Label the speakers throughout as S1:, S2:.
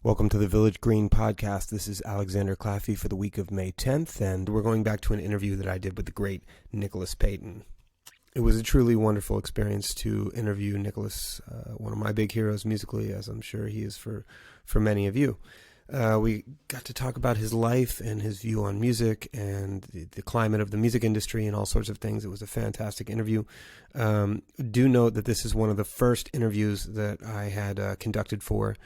S1: Welcome to the Village Green Podcast. This is Alexander Claffy for the week of May 10th, and we're going back to an interview that I did with the great Nicholas Payton. It was a truly wonderful experience to interview Nicholas, one of my big heroes musically, as I'm sure he is for many of you. We got to talk about his life and his view on music and the climate of the music industry and all sorts of things. It was a fantastic interview. Do note that this is one of the first interviews that I had conducted for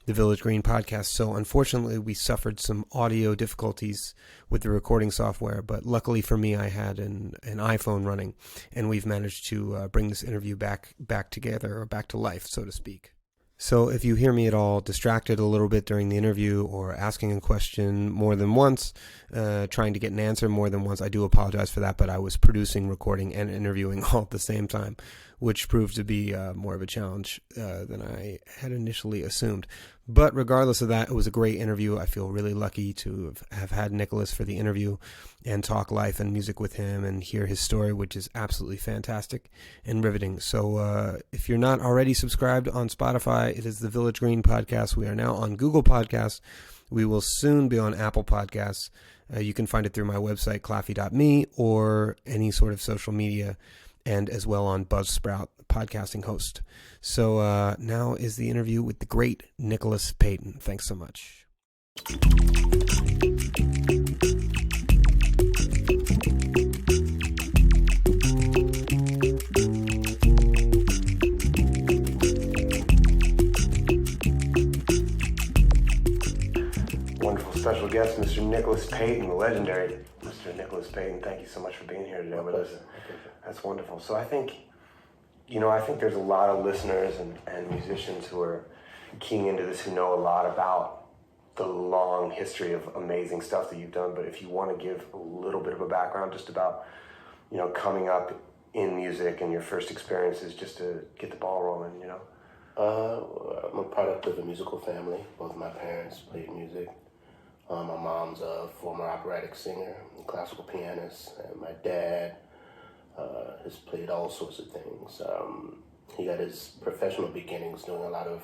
S1: the Village Green Podcast. So unfortunately, we suffered some audio difficulties with the recording software, but luckily for me, I had an iPhone running, and we've managed to bring this interview back together, or back to life, so to speak. So if you hear me at all distracted a little bit during the interview or asking a question more than once, trying to get an answer more than once, I do apologize for that, but I was producing, recording, and interviewing all at the same time, which proved to be more of a challenge than I had initially assumed. But regardless of that, it was a great interview. I feel really lucky to have had Nicholas for the interview and talk life and music with him and hear his story, which is absolutely fantastic and riveting. So if you're not already subscribed on Spotify, it is the Village Green Podcast. We are now on Google Podcasts. We will soon be on Apple Podcasts. You can find it through my website, claffy.me, or any sort of social media, and as well on Buzzsprout podcasting host. So now is the interview with the great Nicholas Payton. Thanks so much. Wonderful special guest, Mr. Nicholas Payton, the legendary Mr. Nicholas Payton. Thank you so much for being here today with us. That's wonderful. So I think there's a lot of listeners and musicians who are keying into this who know a lot about the long history of amazing stuff that you've done. But if you want to give a little bit of a background just about, coming up in music and your first experiences, just to get the ball rolling,
S2: I'm a product of a musical family. Both my parents played music. My mom's a former operatic singer and classical pianist, and my dad has played all sorts of things. He got his professional beginnings doing a lot of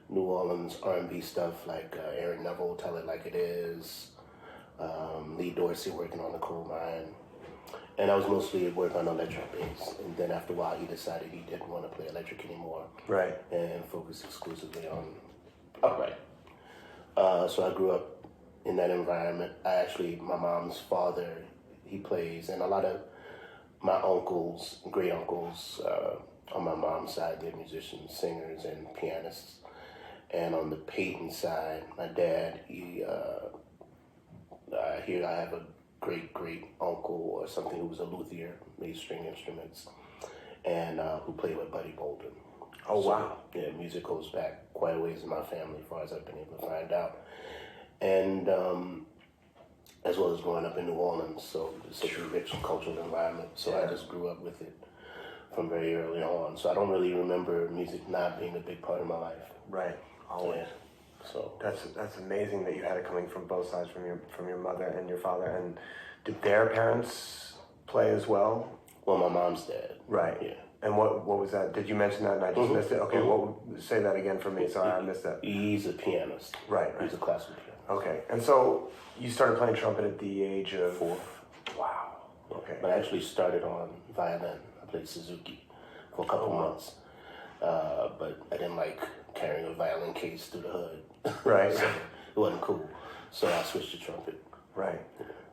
S2: New Orleans R&B stuff, like Aaron Neville, Tell It Like It Is, Lee Dorsey working on the coal mine. And I was mostly working on electric bass. And then after a while, he decided he didn't want to play electric anymore.
S1: Right.
S2: And focus exclusively on upright. So I grew up in that environment. My mom's father, he plays, and a lot of my uncles, great uncles on my mom's side, they're musicians, singers, and pianists. And on the Payton side, my dad, I have a great uncle or something who was a luthier, made string instruments, and who played with Buddy Bolden.
S1: Oh, so, wow.
S2: Yeah, music goes back quite a ways in my family as far as I've been able to find out. And as well as growing up in New Orleans, so it's such a rich cultural environment. So yeah. I just grew up with it from very early on. So I don't really remember music not being a big part of my life.
S1: Right, always.
S2: Yeah. So
S1: that's amazing that you had it coming from both sides, from your mother and your father. And did their parents play as well?
S2: Well, my mom's dad.
S1: Right.
S2: Yeah.
S1: And what was that? Did you mention that and I just missed it? Okay, say that again for me. Sorry, I missed that.
S2: He's a pianist.
S1: Right.
S2: He's a classical pianist.
S1: Okay, and so you started playing trumpet at the age of
S2: 4.
S1: Wow. Okay.
S2: But I actually started on violin. I played Suzuki for a couple months. But I didn't like carrying a violin case through the hood.
S1: Right.
S2: So it wasn't cool. So I switched to trumpet.
S1: Right.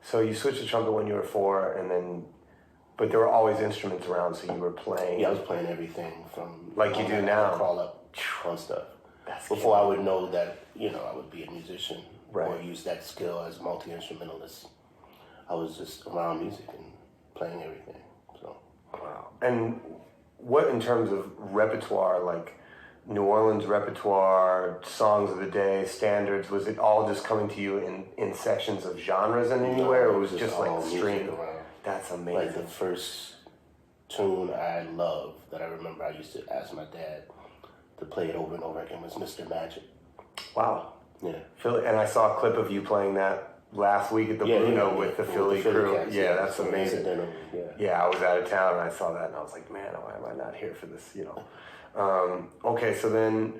S1: So you switched to trumpet when you were 4, and then, but there were always instruments around, so you were playing.
S2: Yeah, I was playing everything from
S1: like you do now.
S2: Crawl up on stuff.
S1: That's
S2: before I would know that, I would be a musician.
S1: Right.
S2: Or use that skill as multi-instrumentalist. I was just around music and playing everything. So.
S1: Wow. And what, in terms of repertoire, like New Orleans repertoire, songs of the day, standards, was it all just coming to you in sections of genres in any way, or was it just like streamed around? That's amazing.
S2: Like the first tune I love that I remember I used to ask my dad to play it over and over again was Mr. Magic.
S1: Wow.
S2: Yeah.
S1: Philly, and I saw a clip of you playing that last week at the Bruno with the Philly crew.
S2: Cats,
S1: yeah, that's amazing.
S2: Yeah,
S1: I was out of town and I saw that and I was like, man, why am I not here for this? Okay, so then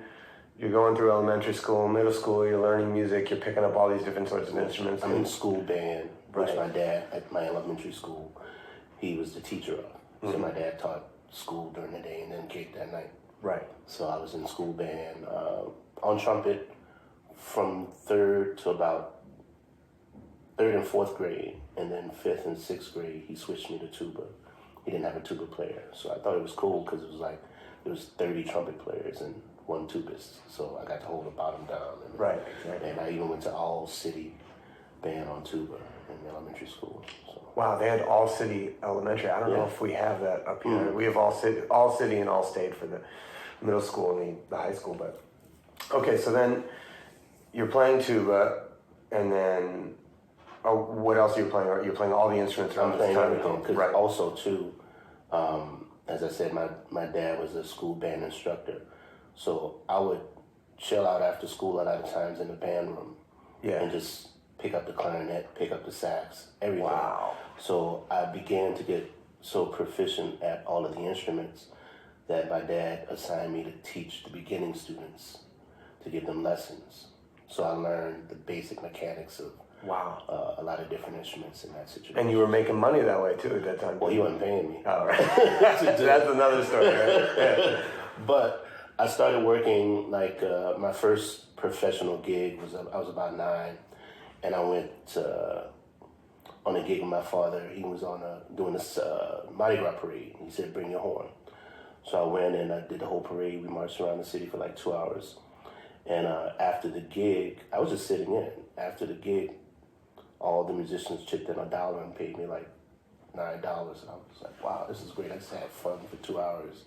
S1: you're going through elementary school, middle school, you're learning music, you're picking up all these different sorts of instruments.
S2: I'm in school band, which my dad, at my elementary school, he was the teacher of. So my dad taught school during the day and then gigged at night.
S1: Right.
S2: So I was in school band, on trumpet from third and fourth grade, and then fifth and sixth grade, he switched me to tuba. He didn't have a tuba player, so I thought it was cool because it was like, there was 30 trumpet players and one tubist, so I got to hold the bottom down. And,
S1: right, exactly.
S2: And I even went to all-city band on tuba in elementary school. So.
S1: Wow, they had all-city elementary. I don't know if we have that up here. We have all-city and all-state for the middle school and the high school, but... Okay, so then you're playing tuba, and then... Oh, what else are you playing? Are you playing all the instruments around this time?
S2: I'm playing everything, because also, too, as I said, my dad was a school band instructor, so I would chill out after school a lot of times in the band room and just pick up the clarinet, pick up the sax, everything.
S1: Wow.
S2: So I began to get so proficient at all of the instruments that my dad assigned me to teach the beginning students, to give them lessons. So I learned the basic mechanics of a lot of different instruments in that situation.
S1: And you were making money that way too at that time?
S2: Well, he wasn't paying me.
S1: Oh, right. That's another story, right? Yeah.
S2: But I started working, my first professional gig I was about 9, and I went on a gig with my father. He was doing this Mardi Gras parade. He said, "Bring your horn." So I went and I did the whole parade. We marched around the city for like 2 hours. And after the gig, I was just sitting in. After the gig, all the musicians chipped in $1 and paid me like $9. And I was like, wow, this is great. I just had fun for 2 hours.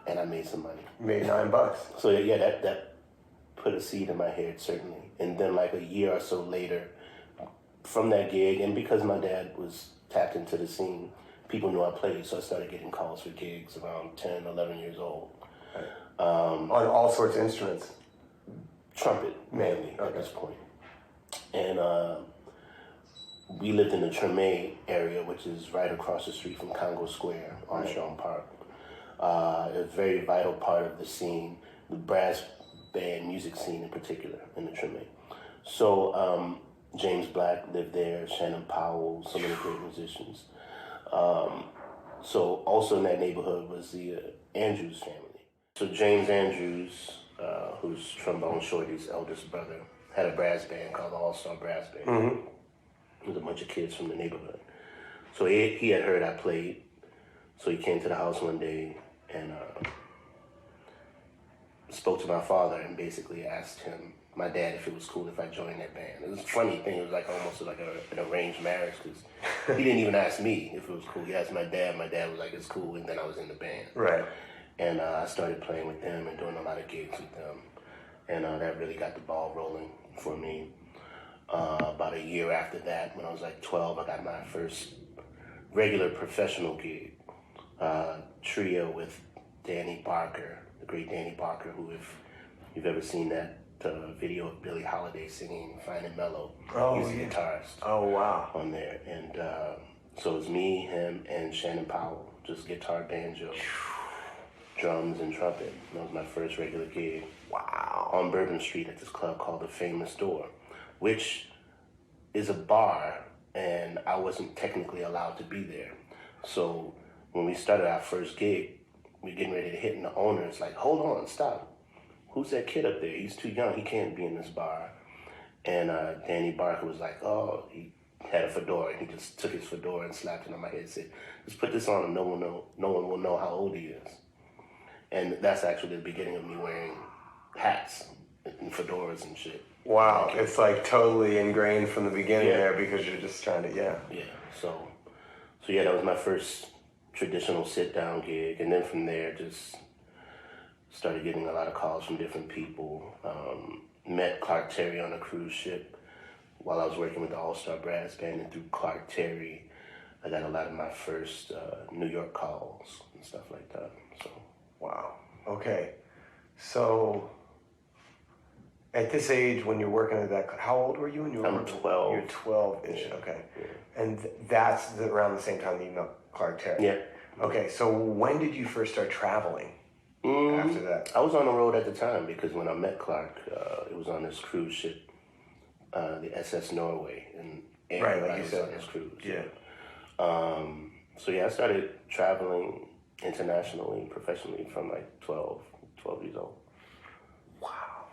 S2: And I made some money.
S1: You made $9.
S2: So yeah, that put a seed in my head, certainly. And then like a year or so later, from that gig, and because my dad was tapped into the scene, people knew I played, so I started getting calls for gigs around 10, 11 years old.
S1: Right. On all sorts of instruments?
S2: Trumpet, mainly, at this point. And we lived in the Treme area, which is right across the street from Congo Square, Armstrong Park. A very vital part of the scene, the brass band music scene in particular, in the Treme. So James Black lived there, Shannon Powell, so many great musicians. So also in that neighborhood was the Andrews family. So James Andrews, who's Trombone Shorty's eldest brother, had a brass band called the All-Star Brass Band. Mm-hmm. It was a bunch of kids from the neighborhood. So he had heard I played, so he came to the house one day and spoke to my father and basically asked him, my dad, if it was cool if I joined that band. It was a funny thing. It was like almost like an arranged marriage, because he didn't even ask me if it was cool. He asked my dad. My dad was like, it's cool, and then I was in the band.
S1: Right.
S2: And I started playing with them and doing a lot of gigs with them. And that really got the ball rolling for me. About a year after that, when I was like 12, I got my first regular professional gig. Trio with Danny Barker, the great Danny Barker, who, if you've ever seen that video of Billie Holiday singing Fine and Mellow, he's a guitarist.
S1: Oh, wow.
S2: On there. And so it was me, him, and Shannon Powell, just guitar, banjo, drums, and trumpet. And that was my first regular gig.
S1: Wow.
S2: On Bourbon Street at this club called The Famous Door, which is a bar, and I wasn't technically allowed to be there. So when we started our first gig, we were getting ready to hit, and the owner is like, hold on, stop. Who's that kid up there? He's too young. He can't be in this bar. And Danny Barker was like, oh, he had a fedora. He just took his fedora and slapped it on my head and said, just put this on and no one will know how old he is. And that's actually the beginning of me wearing hats and fedoras and shit.
S1: Wow, it's like totally ingrained from the beginning there, because you're just trying to,
S2: Yeah, so yeah, that was my first traditional sit-down gig. And then from there, just started getting a lot of calls from different people. Met Clark Terry on a cruise ship while I was working with the All-Star Brass Band, and through Clark Terry, I got a lot of my first New York calls and stuff like that. So,
S1: wow. Okay. So, at this age, when you're working at that, how old were you when you were?
S2: I'm 12.
S1: You're 12-ish.
S2: Yeah.
S1: Okay. Yeah. And that's around the same time that you met Clark Terry.
S2: Yeah.
S1: Okay. So when did you first start traveling? after that?
S2: I was on the road at the time because when I met Clark, it was on this cruise ship, the SS Norway, and everybody was on this cruise.
S1: Yeah.
S2: So yeah, I started traveling internationally, professionally from like 12 years old.
S1: Wow.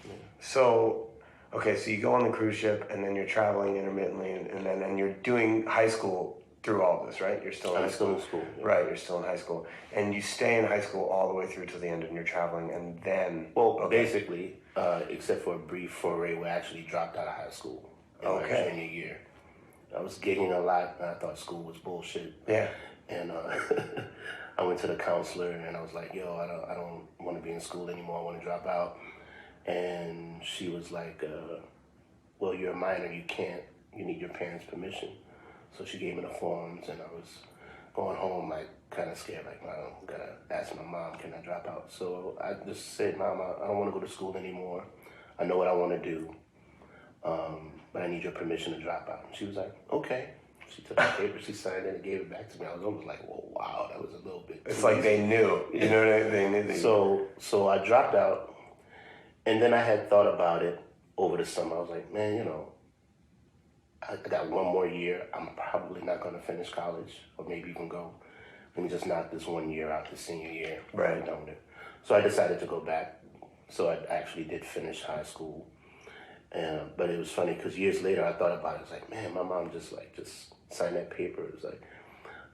S1: Yeah. So, okay, so you go on the cruise ship, and then you're traveling intermittently, and you're doing high school through all this, right? You're still in high school.
S2: I'm still in school. Yeah.
S1: Right, you're still in high school. And you stay in high school all the way through to the end, and you're traveling, and then...
S2: Well, basically, except for a brief foray where I actually dropped out of high school in my junior year. I was gigging a lot, and I thought school was bullshit.
S1: Yeah.
S2: And I went to the counselor, and I was like, yo, I don't want to be in school anymore. I want to drop out. And she was like, well, you're a minor. You need your parents' permission. So she gave me the forms, and I was going home, like, kind of scared, like, I'm going to ask my mom, can I drop out? So I just said, Mom, I don't want to go to school anymore. I know what I want to do, but I need your permission to drop out. And she was like, okay. She took the paper, she signed it, and gave it back to me. I was almost like, whoa, wow, that was a little bit...
S1: It's like they knew, you know what I mean? They knew.
S2: So I dropped out, and then I had thought about it over the summer. I was like, man, you know, I got one more year. I'm probably not going to finish college, or maybe even go. Let me just knock this 1 year out, the senior year.
S1: Right.
S2: I'm done with it. So I decided to go back. So I actually did finish high school. But it was funny because years later I thought about it. I was like, man, my mom just signed that paper. It was like,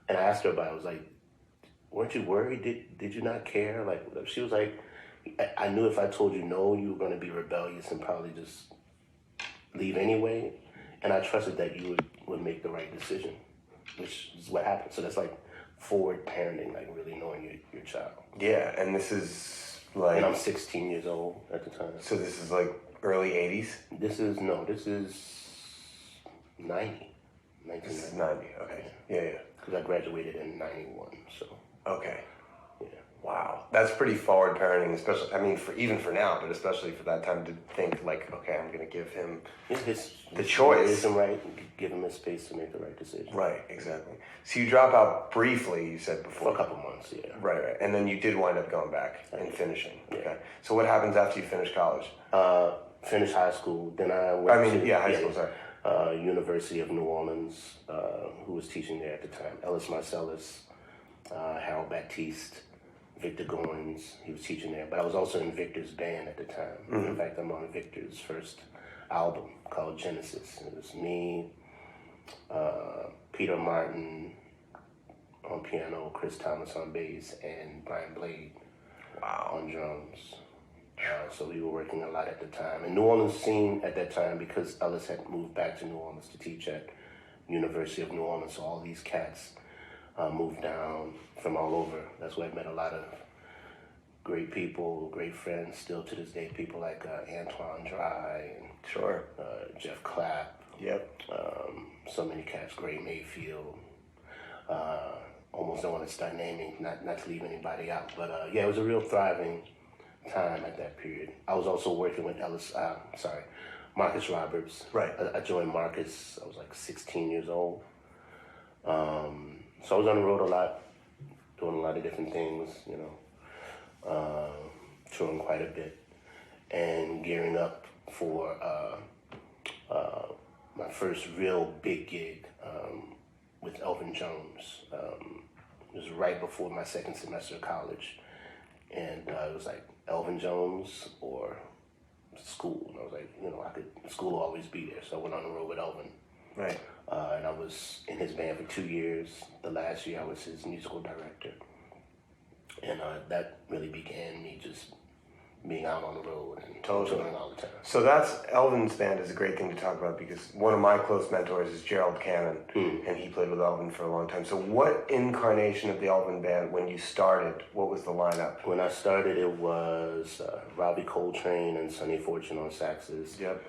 S2: and I asked her about it. I was like, weren't you worried? Did you not care? Like, she was like, I knew if I told you no, you were going to be rebellious and probably just leave anyway. And I trusted that you would make the right decision, which is what happened. So that's like forward parenting, like really knowing your child.
S1: Yeah, and this is like...
S2: And I'm 16 years old at the time.
S1: So this is like early 80s?
S2: This is 90.
S1: This is 90, okay. Yeah.
S2: Because I graduated in 91, so.
S1: Okay.
S2: Yeah.
S1: Wow. That's pretty forward parenting, especially, I mean, even for now, but especially for that time to think like, okay, I'm going to give him the choice.
S2: Give him his space to make the right decision.
S1: Right, exactly. So you drop out briefly, you said before.
S2: For a couple months, yeah.
S1: Right. And then you did wind up going back and finishing.
S2: Yeah.
S1: Okay. So what happens after you finish college?
S2: Finished high school, then I went
S1: high school, sorry.
S2: University of New Orleans, who was teaching there at the time. Ellis Marcellus, Harold Baptiste, Victor Goins, he was teaching there. But I was also in Victor's band at the time. Mm-hmm. In fact, I'm on Victor's first album called Genesis. It was me, Peter Martin on piano, Chris Thomas on bass, and Brian Blade on drums. So we were working a lot at the time. And New Orleans scene at that time, because Ellis had moved back to New Orleans to teach at University of New Orleans, so all these cats moved down from all over. That's where I met a lot of great people, great friends, still to this day, people like Antoine Dry and Jeff Clapp.
S1: Yep.
S2: So many cats, Gray Mayfield. Almost don't want to start naming, not to leave anybody out. But yeah, it was a real thriving time at that period. I was also working with Marcus Roberts.
S1: Right.
S2: I joined Marcus, I was like 16 years old. So I was on the road a lot, doing a lot of different things, you know, touring quite a bit, and gearing up for my first real big gig with Elvin Jones. It was right before my second semester of college, and it was like Elvin Jones or school. And I was like, you know, school will always be there, so I went on the road with Elvin.
S1: Right.
S2: And I was in his band for 2 years. The last year I was his musical director. And that really began me just being out on the road and touring all the time.
S1: So Elvin's band is a great thing to talk about because one of my close mentors is Gerald Cannon, and he played with Elvin for a long time. So what incarnation of the Elvin band, when you started, what was the lineup?
S2: When I started, it was Robbie Coltrane and Sonny Fortune on saxes.
S1: Yep.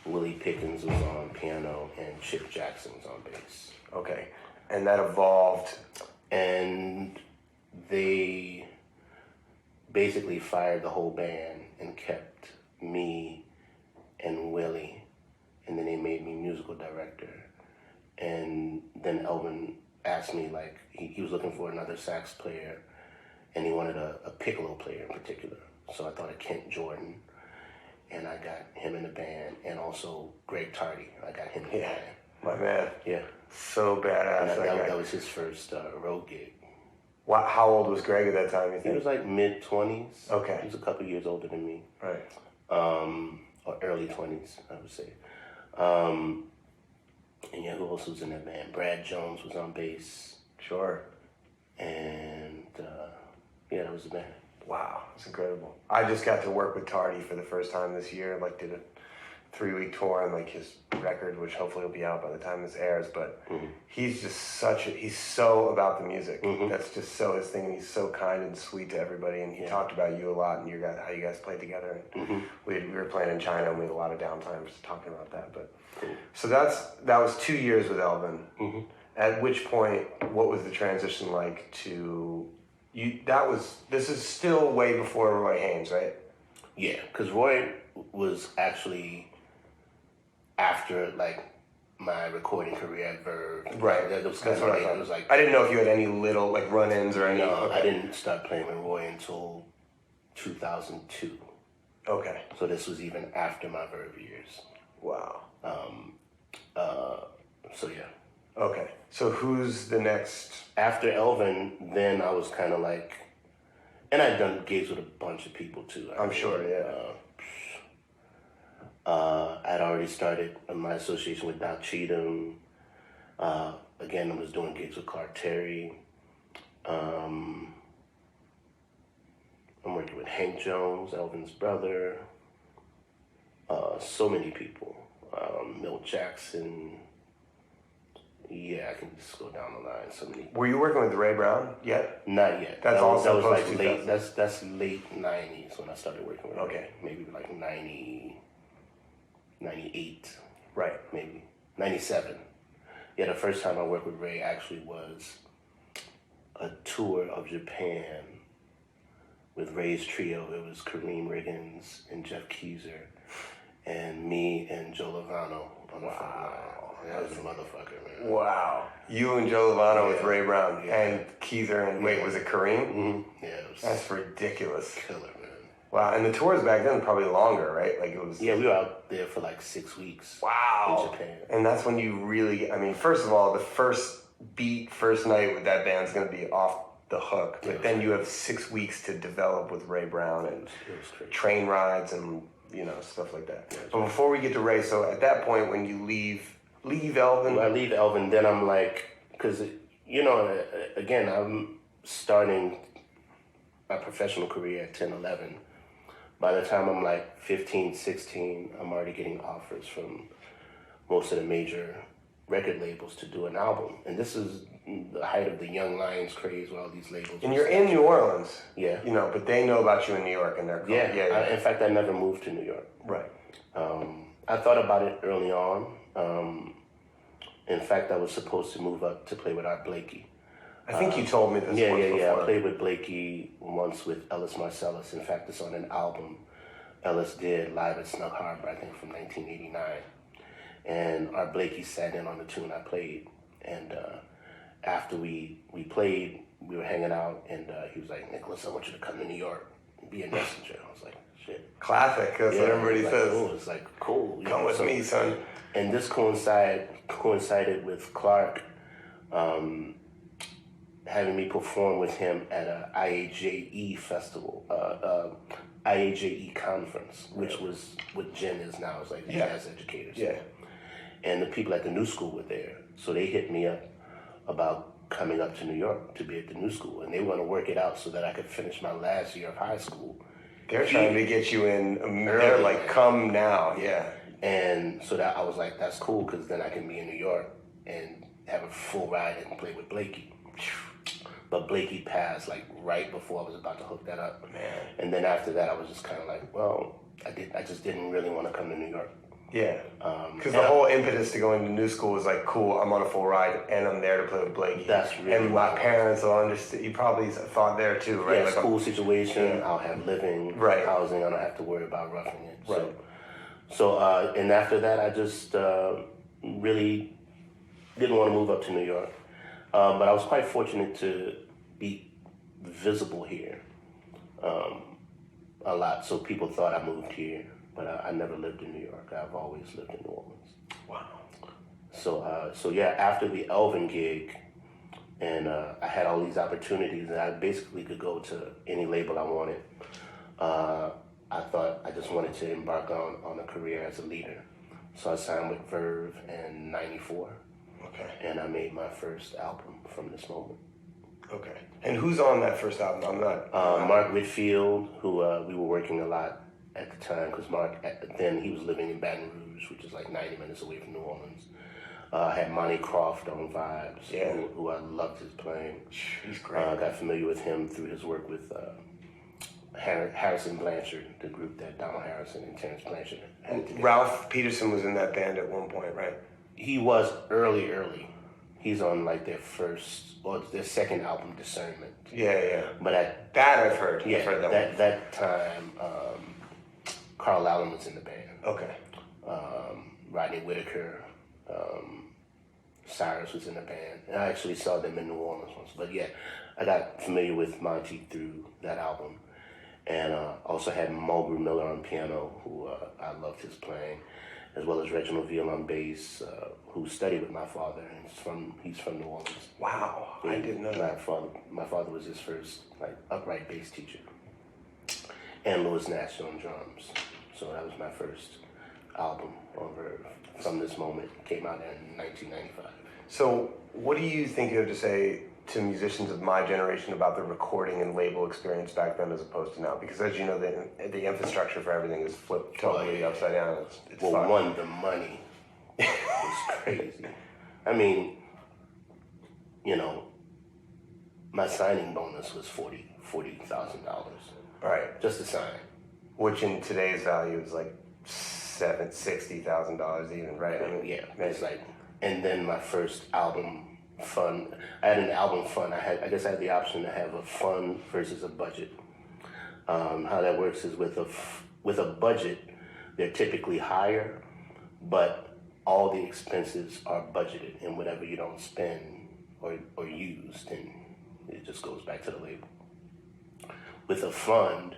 S2: Willie Pickens was on piano, and Chip Jackson was on bass.
S1: Okay. And that evolved?
S2: And they basically fired the whole band and kept me and Willie, and then they made me musical director. And then Elvin asked me, like, he was looking for another sax player, and he wanted a piccolo player in particular. So I thought of Kent Jordan, and I got him in the band, and also Greg Tardy. I got him in the band.
S1: My man.
S2: Yeah.
S1: So badass.
S2: That was his first road gig.
S1: Wow. How old was Greg at that time, you think?
S2: He was like mid-20s.
S1: Okay.
S2: He was a couple years older than me.
S1: Right.
S2: Or early 20s, I would say. And yeah, who else was in that band? Brad Jones was on bass.
S1: Sure.
S2: And yeah, that was the band.
S1: Wow, it's incredible. I just got to work with Tardy for the first time this year. Like, did a 3-week tour on like his record, which hopefully will be out by the time this airs. But he's just he's so about the music. That's just so his thing. And he's so kind and sweet to everybody. And he talked about you a lot and how you guys played together. And we were playing in China and we had a lot of downtime just talking about that. But so that was 2 years with Elvin. At which point, what was the transition like to you? This is still way before Roy Haynes, right?
S2: Yeah, because Roy was actually after like my recording career at Verve.
S1: Right.
S2: That was kind of like, it was like,
S1: I didn't know if you had any little like run-ins or anything.
S2: No, I didn't start playing with Roy until 2002.
S1: Okay.
S2: So this was even after my Verve years.
S1: Wow.
S2: So yeah.
S1: Okay. So who's the next?
S2: After Elvin, then I was kind of like, and I'd done gigs with a bunch of people too.
S1: I'm sure, yeah.
S2: I'd already started my association with Doc Cheatham. Again, I was doing gigs with Clark Terry. I'm working with Hank Jones, Elvin's brother. So many people. Milt Jackson. Yeah, I can just go down the line. So many.
S1: Were you working with Ray Brown yet?
S2: Not yet.
S1: That was
S2: like late. That's late '90s when I started working with Ray. Maybe like 90, 98.
S1: Right.
S2: Maybe 97. Yeah, the first time I worked with Ray actually was a tour of Japan with Ray's trio. It was Kareem Riggins and Jeff Keezer and me and Joe Lovano on the front line. That was a motherfucker, man.
S1: Wow. You and Joe Lovano with Ray Brown and Keezer and wait, was it Kareem?
S2: Yeah.
S1: That's ridiculous.
S2: Killer, man.
S1: Wow, and the tours back then were probably longer, right? Like it was.
S2: Yeah, we were out there for like 6 weeks.
S1: Wow.
S2: In Japan.
S1: And that's when you really, I mean, first of all, the first night with that band's going to be off the hook. But then you have 6 weeks to develop with Ray Brown and train rides and, stuff like that. But before we get to Ray, so at that point when you leave Elvin?
S2: When I leave Elvin, then I'm like, because, again, I'm starting my professional career at 10, 11. By the time I'm like 15, 16, I'm already getting offers from most of the major record labels to do an album. And this is the height of the Young Lions craze with all these labels.
S1: And you're in New Orleans.
S2: Yeah.
S1: But they know about you in New York and they're cool.
S2: Yeah. In fact, I never moved to New York.
S1: Right.
S2: I thought about it early on. In fact, I was supposed to move up to play with Art Blakey.
S1: I think you told me this once before.
S2: Yeah. I played with Blakey once with Ellis Marsalis. In fact, it's on an album Ellis did live at Snug Harbor, I think from 1989. And Art Blakey sat in on the tune I played. And after we played, we were hanging out, and he was like, "Nicholas, I want you to come to New York and be a messenger." I was like, shit.
S1: Classic, that's what everybody says.
S2: Cool. It's like, cool.
S1: Come with me, son.
S2: And this coincided with Clark having me perform with him at a IAJE festival, IAJE conference, which was what Jen is now. It's like jazz educators.
S1: Yeah.
S2: And the people at the New School were there. So they hit me up about coming up to New York to be at the New School. And they want to work it out so that I could finish my last year of high school.
S1: They're trying to get you in. They're like, come now. Yeah.
S2: And so that I was like, that's cool, because then I can be in New York and have a full ride and play with Blakey. But Blakey passed like right before I was about to hook that up.
S1: Man.
S2: And then after that, I was just kind of like, well, I just didn't really want to come to New York.
S1: Yeah. Because the whole impetus to go into New School was like, cool, I'm on a full ride and I'm there to play with Blakey.
S2: That's really
S1: and my parents will understand. You probably thought there too, right?
S2: Yeah,
S1: like
S2: school situation. I'll have living, housing. I don't have to worry about roughing it.
S1: Right.
S2: So and after that, I just really didn't want to move up to New York. But I was quite fortunate to be visible here a lot. So people thought I moved here, but I never lived in New York. I've always lived in New Orleans.
S1: Wow.
S2: So yeah, after the Elvin gig, and I had all these opportunities, and I basically could go to any label I wanted. I thought I just wanted to embark on a career as a leader. So I signed with Verve in '94.
S1: Okay.
S2: And I made my first album from this moment.
S1: Okay. And who's on that first album? I'm not.
S2: Mark Whitfield, who we were working a lot at the time, because Mark, then he was living in Baton Rouge, which is like 90 minutes away from New Orleans. I had Monty Croft on Vibes, who I loved his playing.
S1: He's great.
S2: I got familiar with him through his work with Harrison Blanchard, the group that Donald Harrison and Terrence Blanchard had together.
S1: Ralph Peterson was in that band at one point, right?
S2: He was early. He's on like their second album, Discernment.
S1: Yeah.
S2: But at
S1: that I've heard.
S2: Yeah,
S1: I've heard that one.
S2: that time, Carl Allen was in the band.
S1: Okay.
S2: Rodney Whitaker, Cyrus was in the band. And I actually saw them in New Orleans once. But yeah, I got familiar with Monty through that album. And also had Mulgrew Miller on piano, who I loved his playing, as well as Reginald Veal on bass, who studied with my father, and he's from New Orleans.
S1: Wow, I didn't know that.
S2: My father was his first upright bass teacher, and Louis Nash on drums. So that was my first album on Verve. From This Moment came out in 1995.
S1: So, what do you think you have to say to musicians of my generation about the recording and label experience back then as opposed to now? Because as you know, the infrastructure for everything is flipped totally upside down. It's
S2: well, one, the money was crazy. I mean, my signing bonus was $40,000.
S1: Right.
S2: Just to sign.
S1: Which in today's value is like $60,000 even, right?
S2: I mean, yeah, it's like, and then my first album fund. I had an album fund. I guess I had the option to have a fund versus a budget. How that works is with a budget, they're typically higher, but all the expenses are budgeted, and whatever you don't spend or use, then it just goes back to the label. With a fund,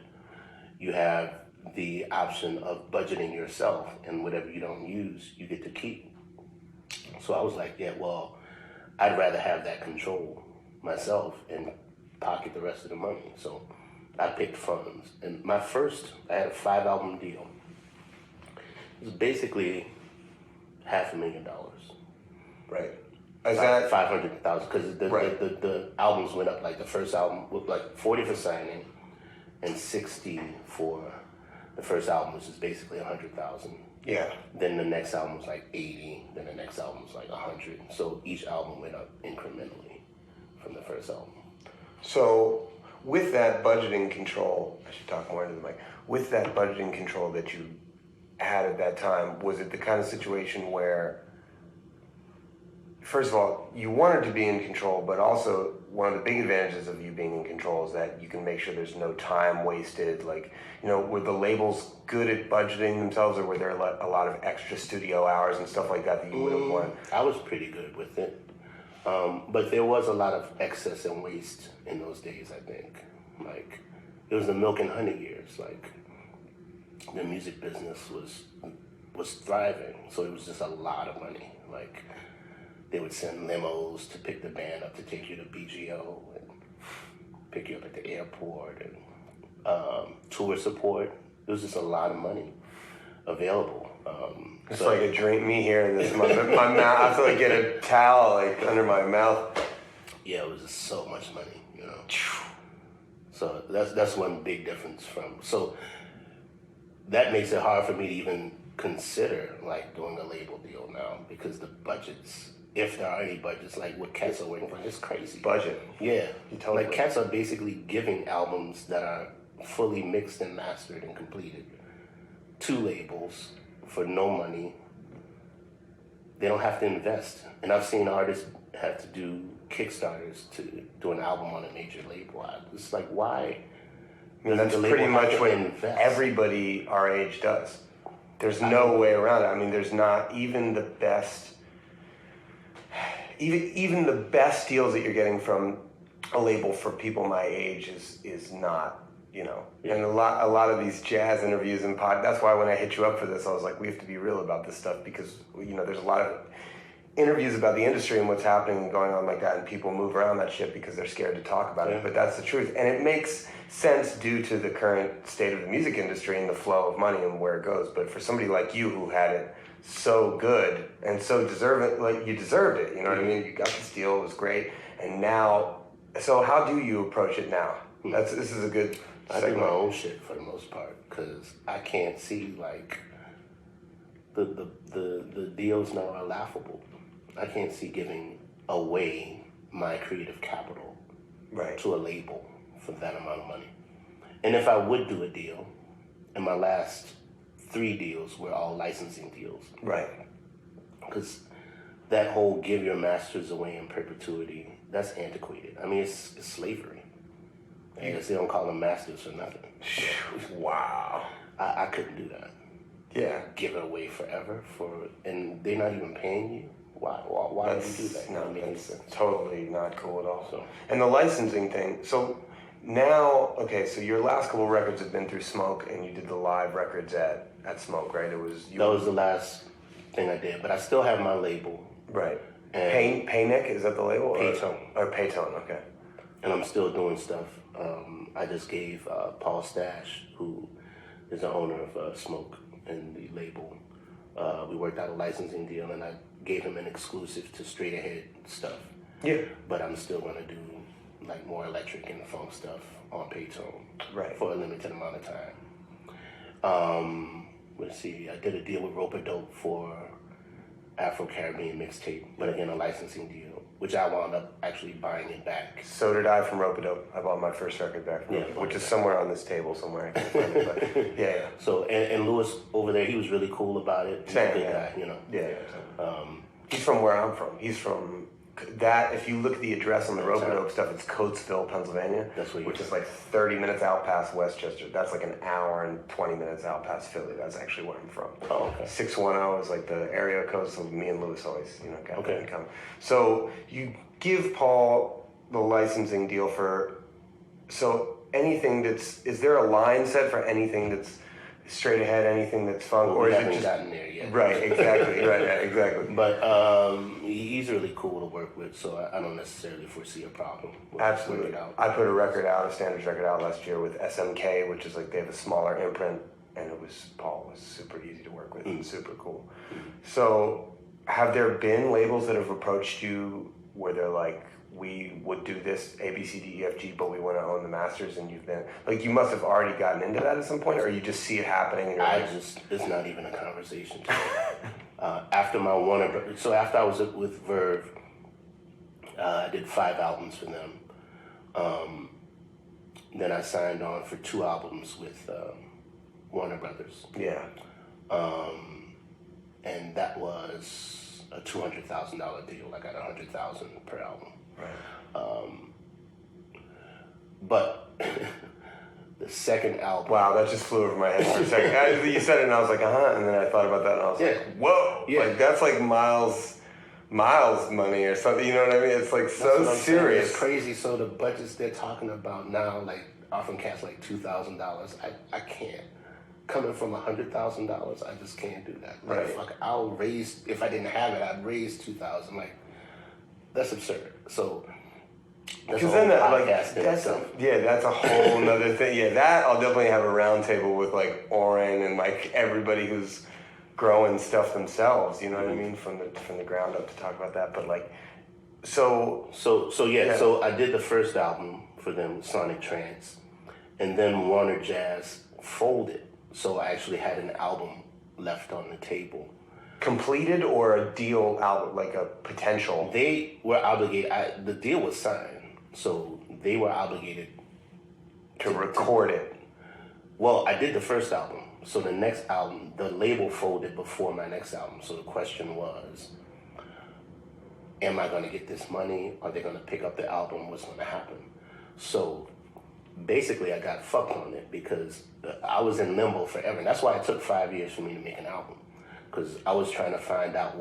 S2: you have the option of budgeting yourself, and whatever you don't use, you get to keep. So I was like, yeah, well, I'd rather have that control myself and pocket the rest of the money. So I picked funds. And I had a 5-album deal. It was basically $500,000.
S1: Right.
S2: Is that $500,000? Because the albums went up. Like the first album was like 40 for signing, and 60 for the first album, which is basically 100,000.
S1: Yeah.
S2: Then the next album was like 80. Then the next album was like 100. So each album went up incrementally from the first album.
S1: So with that budgeting control, I should talk more into the mic. With that budgeting control that you had at that time, was it the kind of situation where, first of all, you wanted to be in control, but also one of the big advantages of you being in control is that you can make sure there's no time wasted. Like, were the labels good at budgeting themselves, or were there a lot of extra studio hours and stuff like that you would have wanted?
S2: I was pretty good with it. But there was a lot of excess and waste in those days, I think. Like, it was the milk and honey years. Like, the music business was thriving, so it was just a lot of money. Like, they would send limos to pick the band up to take you to BGO and pick you up at the airport, and tour support. There was just a lot of money available.
S1: It's like a drink me here in this my mouth. I feel like get a towel under my mouth.
S2: Yeah, it was just so much money, So that's one big difference so that makes it hard for me to even consider like doing a label deal now, because the budgets, if there are any budgets, like what cats are waiting for, it's crazy.
S1: Budget.
S2: Yeah. Like cats are basically giving albums that are fully mixed and mastered and completed to labels for no money. They don't have to invest. And I've seen artists have to do Kickstarters to do an album on a major label. It's like, why?
S1: I mean, that's pretty much what everybody our age does. There's no way around it. I mean, there's not even the best, even the best deals that you're getting from a label for people my age is not, you know. And a lot of these jazz interviews and that's why when I hit you up for this, I was like, we have to be real about this stuff, because, you know, there's a lot of interviews about the industry and what's happening and going on like that, and people move around that shit because they're scared to talk about it. But that's the truth, and it makes sense due to the current state of the music industry and the flow of money and where it goes. But for somebody like you who had it so good and so deserving, like you deserved it, you know what I mean? You got this deal, it was great, and now, so how do you approach it now? This is a good segment.
S2: I do my own shit for the most part, because I can't see, like, the deals now are laughable. I can't see giving away my creative capital to a label for that amount of money. And if I would do a deal, and my last 3 deals were all licensing deals.
S1: Right.
S2: Because that whole give your masters away in perpetuity, that's antiquated. I mean, it's slavery. I guess they don't call them masters for nothing.
S1: Wow.
S2: I couldn't do that.
S1: Yeah.
S2: Give it away forever and they're not even paying you. Why would you do that?
S1: No,
S2: that makes
S1: that's
S2: sense.
S1: totally not cool at all. So, and the licensing thing. So now, okay, so your last couple records have been through Smoke, and you did the live records at Smoke, right? That was
S2: the last thing I did, but I still have my label.
S1: Right. Paynick, is that the label?
S2: Payton.
S1: Or Payton, okay.
S2: And I'm still doing stuff. I just gave Paul Stash, who is the owner of Smoke and the label, we worked out a licensing deal, and I gave him an exclusive to Straight Ahead stuff. Yeah. But I'm still going to do like more electric and funk stuff on Payton. Right. For a limited amount of time. Let's see, I did a deal with Rope-A-Dope for Afro-Caribbean mixtape, but again, a licensing deal, which I wound up actually buying it back.
S1: So did I from Rope-A-Dope. I bought my first record back from Rope-A-Dope, which is somewhere on this table somewhere. I can't find it, but yeah.
S2: So, and Lewis over there, he was really cool about it. He's a good guy, you know.
S1: Yeah. He's from where I'm from. He's from that. If you look at the address on the Rope-A-Dope stuff, it's Coatesville, Pennsylvania, which is like 30 minutes out past Westchester. That's like an hour and 20 minutes out past Philly. That's actually where I'm from.
S2: Oh, okay.
S1: 610 is like the area code, so me and Lewis always, you know, got that income. So you give Paul the licensing deal for, so anything is there a line set for anything that's Straight Ahead, anything that's funk,
S2: or is it just gotten there yet?
S1: Right, exactly, right, yeah, exactly.
S2: But he's really cool to work with, so I don't necessarily foresee a problem.
S1: Absolutely. I put a standards record out last year with SMK, which is like they have a smaller imprint, and Paul was super easy to work with and super cool. So, have there been labels that have approached you where they're like, we would do this A, B, C, D, E, F, G, but we want to own the masters, and you've been like, you must have already gotten into that at some point, or you just see it happening? And
S2: it's not even a conversation. After my Warner, so after I was with Verve, I did 5 albums for them. Then I signed on for 2 albums with Warner Brothers.
S1: Yeah.
S2: And that was a $200,000 deal. I got $100,000 per album. Right. But the second album.
S1: Wow, that just flew over my head for a second. You said it, and I was like, and then I thought about that, and I was like, whoa, like that's like Miles money or something. You know what I mean? It's like so serious.
S2: It's crazy. So the budgets they're talking about now, like often cast like $2,000. I can't. Coming from $100,000, I just can't do that. Like,
S1: Right.
S2: I'll raise, if I didn't have it, I'd raise $2,000. Like, that's absurd. So
S1: because then that's a whole nother thing. Yeah, that I'll definitely have a round table with like Oren and like everybody who's growing stuff themselves. You know what I mean, from the ground up to talk about that. But like, so
S2: I did the first album for them, Sonic Trance, and then Warner Jazz folded. So I actually had an album left on the table.
S1: Completed or a deal out, like a potential?
S2: They were obligated. The deal was signed, so they were obligated
S1: to record it.
S2: Well, I did the first album, so the next album, the label folded before my next album. So the question was, am I going to get this money? Are they going to pick up the album? What's going to happen? So basically, I got fucked on it because I was in limbo forever. And that's why it took 5 years for me to make an album. Because I was trying to find out,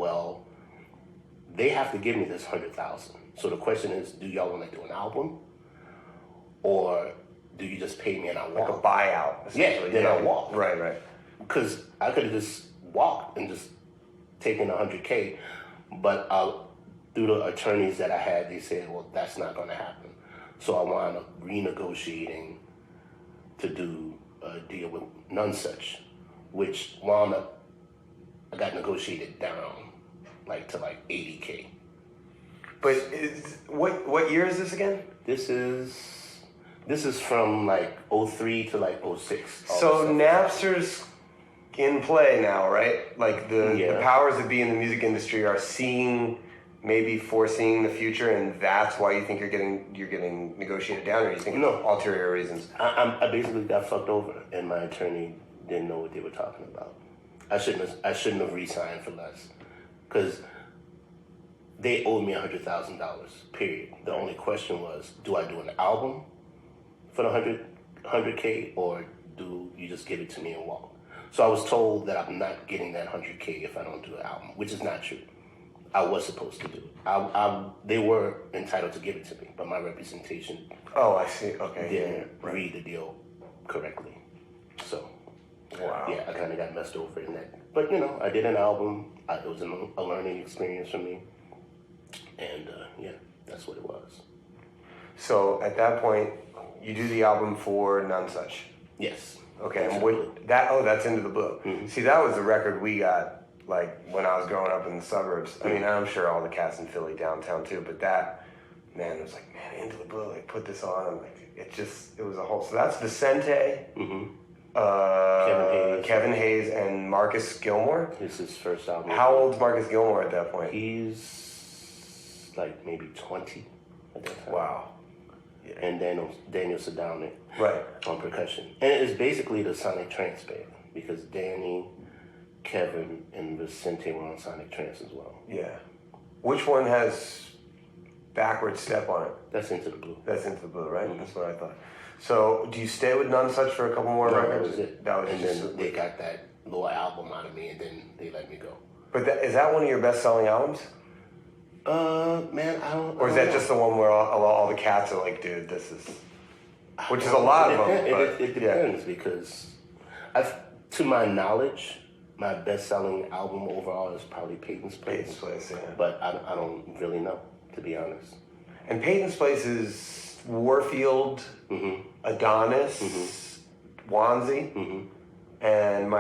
S2: they have to give me this $100,000. So the question is, do y'all want to do an album or do you just pay me and I walk?
S3: Like a buyout, essentially.
S2: Yeah, then I walk.
S3: Right.
S2: Because I could have just walked and just taken $100K, but through the attorneys that I had, they said, well, that's not going to happen. So I wound up renegotiating to do a deal with None Such, which wound up, I got negotiated down to 80K.
S3: But what year is this again?
S2: This is from '03 to '06.
S3: So Napster's in play now, right? Like the powers that be in the music industry are maybe foreseeing the future, and that's why you think you're getting negotiated down, or you think it's ulterior reasons?
S2: I basically got fucked over, and my attorney didn't know what they were talking about. I shouldn't have re-signed for less, because they owed me $100,000. Period. The only question was, do I do an album for the 100K, or do you just give it to me and walk? So I was told that I'm not getting that 100K if I don't do an album, which is not true. I was supposed to do it. They were entitled to give it to me, but my representation.
S3: Oh, I see. Okay.
S2: Didn't read the deal correctly. So,
S3: wow.
S2: Yeah, I kind of got messed over in that. But I did an album. It was a learning experience for me, and that's what it was.
S3: So at that point, you do the album for None Such.
S2: Yes.
S3: Okay, and that's Into the Blue. Mm-hmm. See, that was the record we got when I was growing up in the suburbs. I mean, I'm sure all the cats in Philly downtown too, but that, man, it was Into the Blue, put this on, and it was a whole. So that's Vicente, Kevin Hayes, and Marcus Gilmore.
S2: This is his first album.
S3: How old's Marcus Gilmore at that point?
S2: He's maybe 20 at that time.
S3: Wow.
S2: Yeah. And Daniel Sedownik.
S3: Right.
S2: On percussion. And it's basically the Sonic Trance band, because Danny, Kevin, and Vicente were on Sonic Trance as well.
S3: Yeah. Which one has backward step on it?
S2: That's Into the Blue.
S3: That's Into the Blue, right? Mm-hmm. That's what I thought. So, do you stay with None Such for a couple more records?
S2: That was it. Then they got that little album out of me, and then they let me go.
S3: But is that one of your best-selling albums?
S2: Man, I don't.
S3: Or is that just the one where all the cats are like, dude, this is, which is a lot of them.
S2: It depends, because to my knowledge, my best-selling album overall is probably Payton's Place.
S3: Payton's Place, yeah.
S2: But I don't really know, to be honest.
S3: And Payton's Place is Warfield, Adonis, Wanzi, and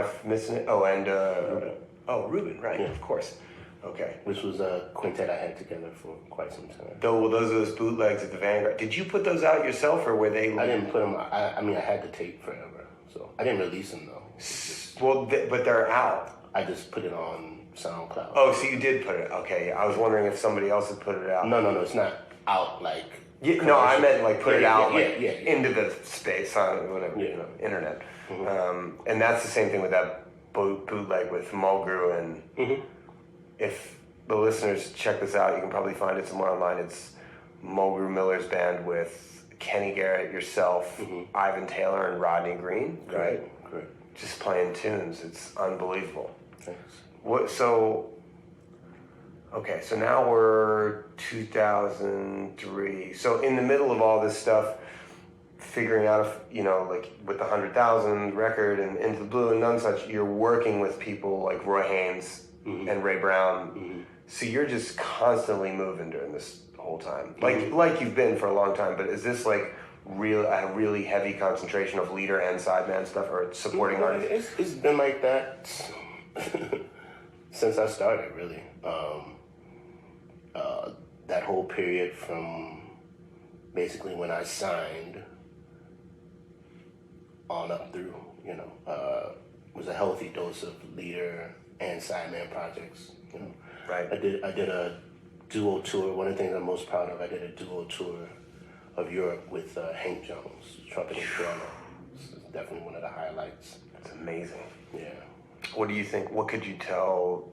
S3: Ruben, right? Yeah. Of course. Okay.
S2: Which was a quintet I had together for quite some time.
S3: Those are those bootlegs at the Vanguard. Did you put those out yourself, or were they?
S2: I didn't put them. I had the tape forever, so I didn't release them though.
S3: But they're out.
S2: I just put it on SoundCloud.
S3: Oh, so you did put it? Okay, I was wondering if somebody else had put it out.
S2: No, it's not out
S3: no, I meant put it out into the space on whatever internet. Mm-hmm. And that's the same thing with that bootleg with Mulgrew and. Mm-hmm. If the listeners check this out, you can probably find it somewhere online. It's Mulgrew Miller's band with Kenny Garrett, yourself, Ivan Taylor, and Rodney Green, right?
S2: Correct.
S3: Just playing tunes. It's unbelievable.
S2: Thanks.
S3: So now we're 2003. So in the middle of all this stuff, figuring out with the 100,000 record and Into the Blue and None Such, you're working with people like Roy Haynes and Ray Brown. So you're just constantly moving during this whole time, like you've been for a long time. But is this a really heavy concentration of leader and sideman stuff, or supporting artists?
S2: It's been like that since I started, really. That whole period from basically when I signed on up through, was a healthy dose of leader and sideman projects.
S3: Right.
S2: I did a duo tour. One of the things I'm most proud of, I did a duo tour of Europe with Hank Jones, trumpet and piano. This is definitely one of the highlights.
S3: That's amazing.
S2: Yeah.
S3: What do you think? What could you tell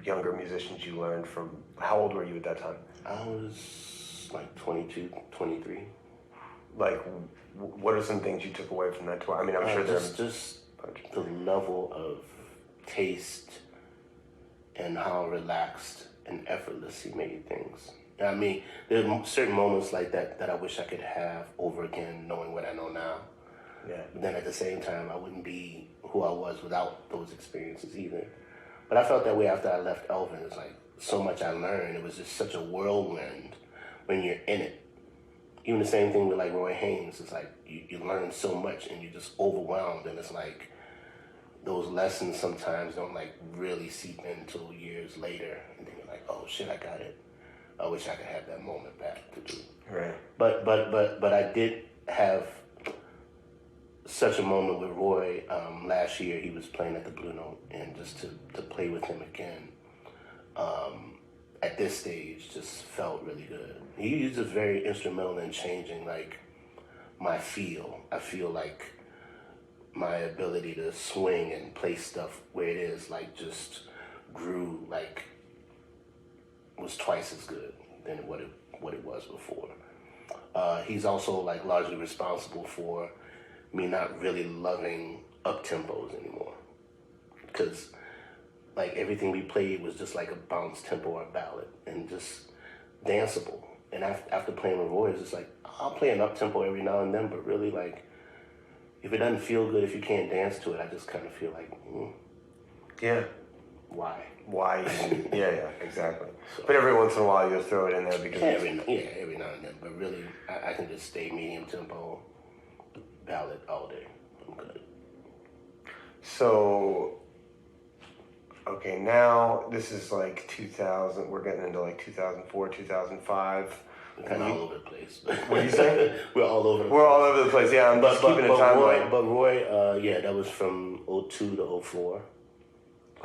S3: younger musicians you learned from? How old were you at that time?
S2: I was 22, 23.
S3: What are some things you took away from that tour? I mean, I'm sure there's
S2: just the level of taste and how relaxed and effortless he made things. I mean, there are certain moments like that that I wish I could have over again, knowing what I know now.
S3: Yeah.
S2: But then at the same time, I wouldn't be who I was without those experiences either. But I felt that way after I left Elvin. It's like so much I learned. It was just such a whirlwind when you're in it. Even the same thing with like Roy Haynes. It's like you learn so much and you're just overwhelmed. And it's like those lessons sometimes don't like really seep in until years later. And then you're like, oh shit, I got it. I wish I could have that moment back to do.
S3: Right.
S2: But I did have such a moment with Roy last year. He was playing at the Blue Note, and just to play with him again at this stage just felt really good. He was just very instrumental in changing like my feel. I feel like my ability to swing and play stuff where it is like just grew, like was twice as good than what it was before. He's also like largely responsible for me not really loving up tempos anymore, because like everything we played was just like a bounce tempo or ballad and just danceable. And after playing with Roy, it's just like I'll play an up tempo every now and then, but really like if it doesn't feel good, if you can't dance to it, I just kind of feel like
S3: Yeah.
S2: why
S3: Yeah, exactly. So, but every once in a while you'll throw it in there because
S2: every now and then. But really, I can just stay medium tempo ballad all day. I'm good.
S3: So, okay, now this is like 2000. We're getting into like 2004, 2005.
S2: We're kind of all over the place.
S3: What do you say?
S2: We're all over the place.
S3: We're all over the place. Yeah, I'm just keeping a timeline.
S2: But Roy, yeah, that was from 02 to 04.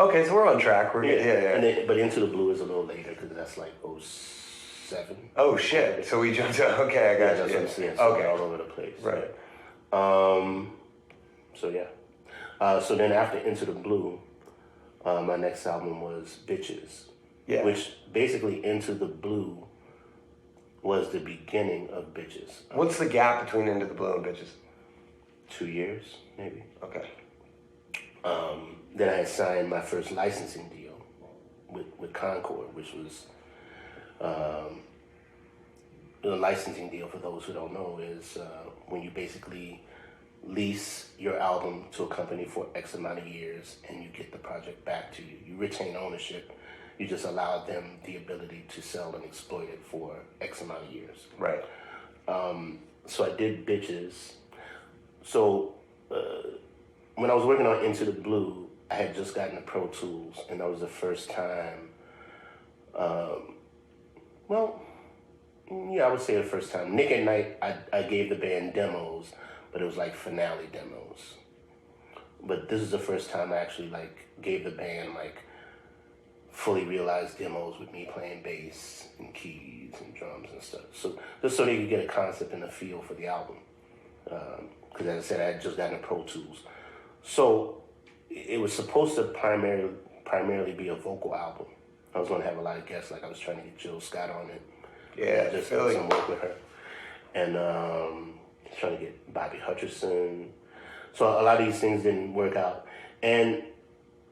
S3: Okay, so we're on track. We're yeah.
S2: And then, but Into the Blue is a little later because that's like 07.
S3: Oh shit! So we jumped. Okay, I got you.
S2: That's what I'm saying. So
S3: okay,
S2: all over the place.
S3: Right.
S2: So yeah. So then after Into the Blue, my next album was Bitches.
S3: Yeah.
S2: Which basically Into the Blue was the beginning of Bitches.
S3: What's the gap between Into the Blue and Bitches? 2
S2: years, maybe.
S3: Okay.
S2: Then I had signed my first licensing deal with Concord, which was the licensing deal, for those who don't know, is when you basically lease your album to a company for X amount of years and you get the project back to you. You retain ownership. You just allow them the ability to sell and exploit it for X amount of years.
S3: Right.
S2: So I did Bitches. So when I was working on Into the Blue, I had just gotten the Pro Tools, and that was the first time, I would say the first time. Nick at Night, I gave the band demos, but it was like finale demos. But this is the first time I actually like gave the band like fully realized demos with me playing bass and keys and drums and stuff. So just so they could get a concept and a feel for the album. Because as I said, I had just gotten the Pro Tools. So it was supposed to primarily be a vocal album. I was going to have a lot of guests, like I was trying to get Jill Scott on it.
S3: Yeah,
S2: just did some work with her. And trying to get Bobby Hutcherson. So a lot of these things didn't work out. And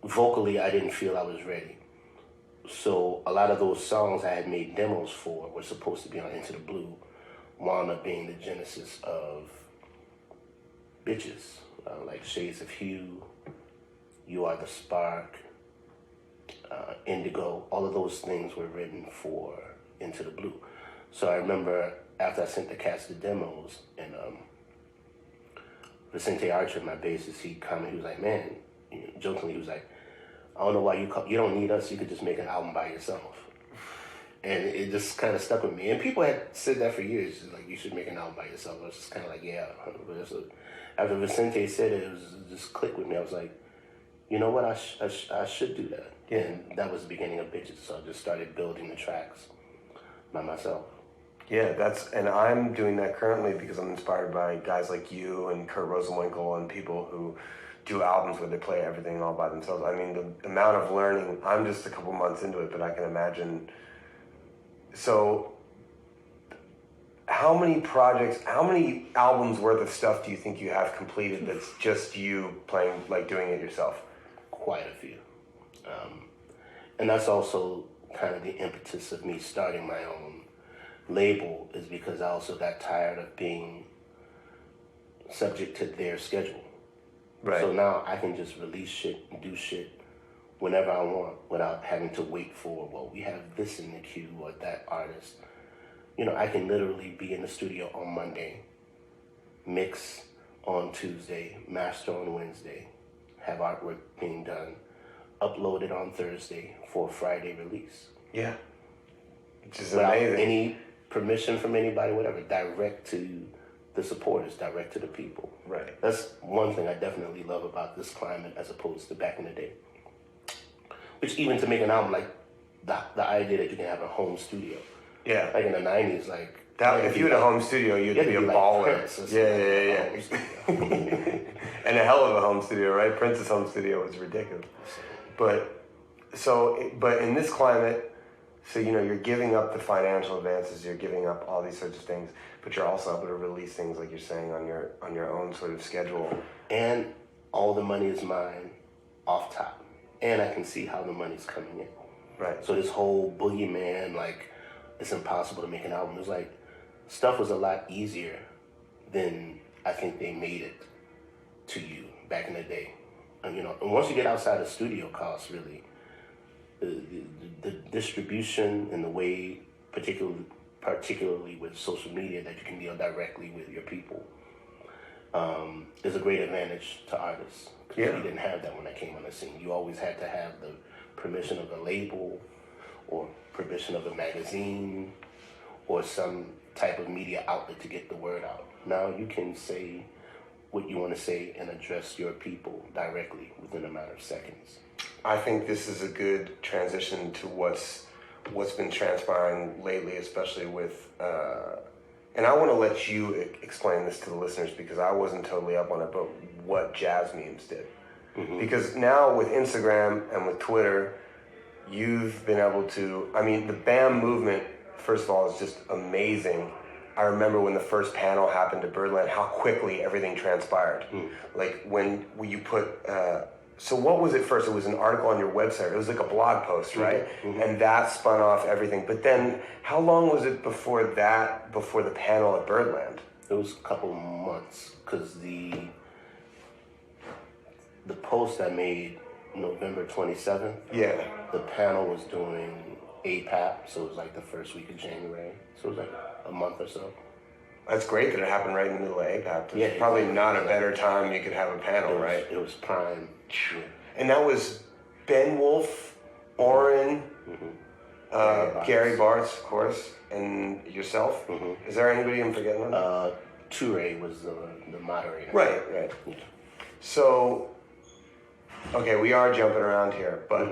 S2: vocally, I didn't feel I was ready. So a lot of those songs I had made demos for were supposed to be on Into the Blue, wound up being the genesis of Bitches, like Shades of Hue, You Are the Spark, Indigo. All of those things were written for Into the Blue. So I remember after I sent the cast the demos, and Vicente Archer, my bassist, he commented, he was like, man, jokingly, he was like, I don't know why you don't need us, you could just make an album by yourself. And it just kind of stuck with me. And people had said that for years, like, you should make an album by yourself. I was just kind of like, yeah. But after Vicente said it, it just clicked with me. I was like, you know what, I should do that.
S3: Yeah.
S2: And that was the beginning of Bitches. So I just started building the tracks by myself.
S3: Yeah, and I'm doing that currently because I'm inspired by guys like you and Kurt Rosenwinkel and people who do albums where they play everything all by themselves. I mean, the amount of learning, I'm just a couple months into it, but I can imagine. So how many albums worth of stuff do you think you have completed that's just you playing, like doing it yourself?
S2: Quite a few. And that's also kind of the impetus of me starting my own label is because I also got tired of being subject to their schedule.
S3: Right.
S2: So now I can just release shit and do shit whenever I want without having to wait for, well, we have this in the queue or that artist. You know, I can literally be in the studio on Monday, mix on Tuesday, master on Wednesday, have artwork being done, upload it on Thursday for a Friday release.
S3: Yeah. Which is
S2: Without
S3: amazing.
S2: any permission from anybody, whatever, direct to the supporters, direct to the people.
S3: Right.
S2: That's one thing I definitely love about this climate as opposed to back in the day. Which even to make an album, like the idea that you can have a home studio.
S3: Yeah.
S2: Like in the 90s, like...
S3: That, if you had a home studio, you'd be a baller.
S2: Prince
S3: Yeah. And a hell of a home studio, right? Prince's home studio was ridiculous. But in this climate, so, you know, you're giving up the financial advances, you're giving up all these sorts of things, but you're also able to release things, like you're saying, on your own sort of schedule.
S2: And all the money is mine off top. And I can see how the money's coming in.
S3: Right.
S2: So this whole boogeyman, like, it's impossible to make an album. It was like, stuff was a lot easier than I think they made it to you back in the day. And, you know, and once you get outside of studio costs, really, the distribution and the way, particularly with social media, that you can deal directly with your people, is a great advantage to artists. Because you didn't have that when I came on the scene. You always had to have the permission of a label or permission of a magazine or some type of media outlet to get the word out. Now you can say what you want to say and address your people directly within a matter of seconds.
S3: I think this is a good transition to what's been transpiring lately, especially with, and I want to let you explain this to the listeners because I wasn't totally up on it, but what jazz memes did. Mm-hmm. Because now with Instagram and with Twitter, you've been able to, I mean, the BAM movement, first of all, is just amazing. I remember when the first panel happened at Birdland, how quickly everything transpired. Like when you put, so what was it first? It was an article on your website. It was like a blog post, right? Mm-hmm. And that spun off everything. But then how long was it before the panel at Birdland?
S2: It was a couple months because the post I made November 27th, the panel was doing APAP, so it was like the first week of January. So it was like a month or so.
S3: That's great that it happened right in the middle of APAP. There's probably not a better time you could have a panel, right?
S2: It was prime. Yeah.
S3: And that was Ben Wolf, Oren, Gary Bartz, of course, and yourself. Mm-hmm. Is there anybody I'm forgetting on?
S2: Toure was the moderator.
S3: Right.
S2: Yeah.
S3: So, okay, we are jumping around here, but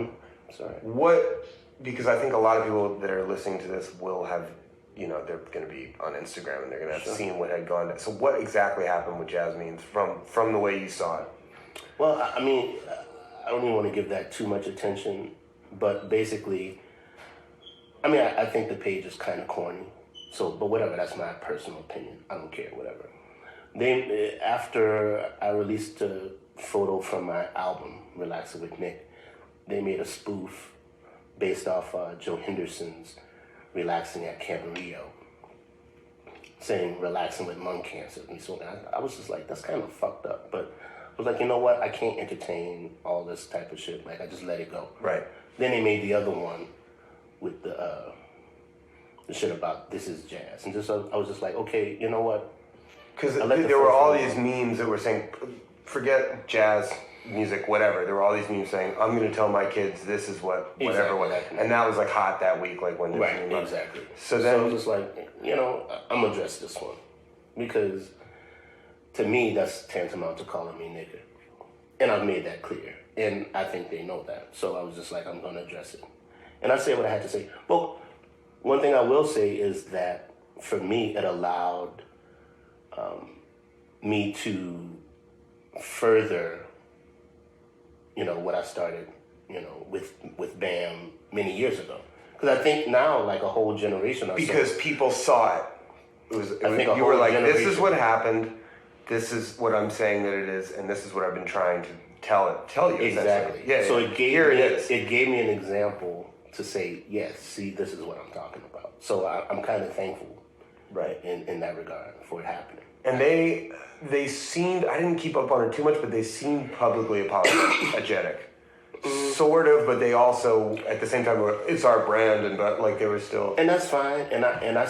S3: because I think a lot of people that are listening to this will have, you know, they're going to be on Instagram and they're going to have seen what had gone down. So what exactly happened with Jazz Memes from the way you saw it?
S2: Well, I mean, I don't even want to give that too much attention, but basically, I mean, I think the page is kind of corny. So, but whatever, that's my personal opinion. I don't care, whatever. After I released a photo from my album, Relaxing with Nick, they made a spoof based off Joe Henderson's Relaxing at Camarillo, saying relaxing with lung cancer. And so I was just like, that's kind of fucked up. But I was like, you know what? I can't entertain all this type of shit. Like, I just let it go.
S3: Right.
S2: Then they made the other one with the shit about this is jazz. And just I was just like, okay, you know what?
S3: Because there were all these memes that were saying, forget jazz music, whatever. There were all these memes saying, I'm going to tell my kids this is whatever.
S2: Exactly.
S3: And that was like hot that week, like when
S2: exactly.
S3: So then
S2: I was just like, you know, I'm going to address this one. Because to me, that's tantamount to calling me nigger. And I've made that clear. And I think they know that. So I was just like, I'm going to address it. And I say what I had to say. Well, one thing I will say is that for me, it allowed me to further, you know, what I started, you know, with BAM many years ago. Because I think now, like a whole generation or
S3: because people saw it. You were like, this is what happened, this is what I'm saying that it is, and this is what I've been trying to tell you.
S2: Exactly.
S3: Yeah.
S2: So
S3: it gave
S2: me an example to say, yes, see, this is what I'm talking about. So I'm kind of thankful,
S3: Right.
S2: in that regard for it happening.
S3: And they seemed, I didn't keep up on it too much, but they seemed publicly apologetic. Sort of, but they also, at the same time, were, it's our brand, but like they were still...
S2: And that's fine, and I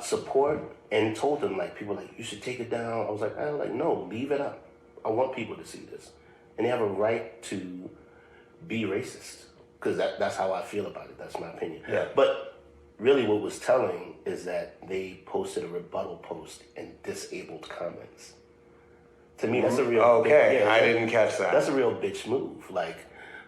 S2: support, and told them, like, people like, you should take it down. I was like, no, leave it up. I want people to see this. And they have a right to be racist, because that's how I feel about it. That's my opinion.
S3: Yeah.
S2: But really what was telling is that they posted a rebuttal post and disabled comments. To me, that's a real...
S3: Okay, I didn't catch that.
S2: That's a real bitch move. Like,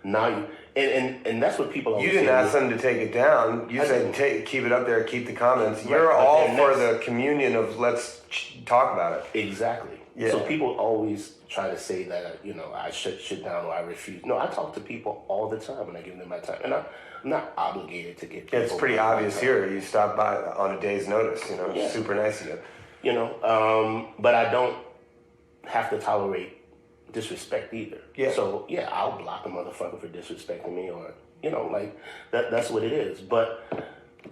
S2: now you... And that's what people always
S3: You didn't ask them to take it down. You said keep it up there, keep the comments. Right. You're all for the communion of let's talk about it.
S2: Exactly.
S3: Yeah.
S2: So people always try to say that, I shut shit down or I refuse. No, I talk to people all the time and I give them my time. And I'm not obligated to get people.
S3: Yeah, it's pretty obvious here. You stop by on a day's notice,
S2: Yeah.
S3: Super nice of you.
S2: But I don't have to tolerate disrespect either.
S3: Yeah.
S2: So yeah, I'll block a motherfucker for disrespecting me, or that's what it is. But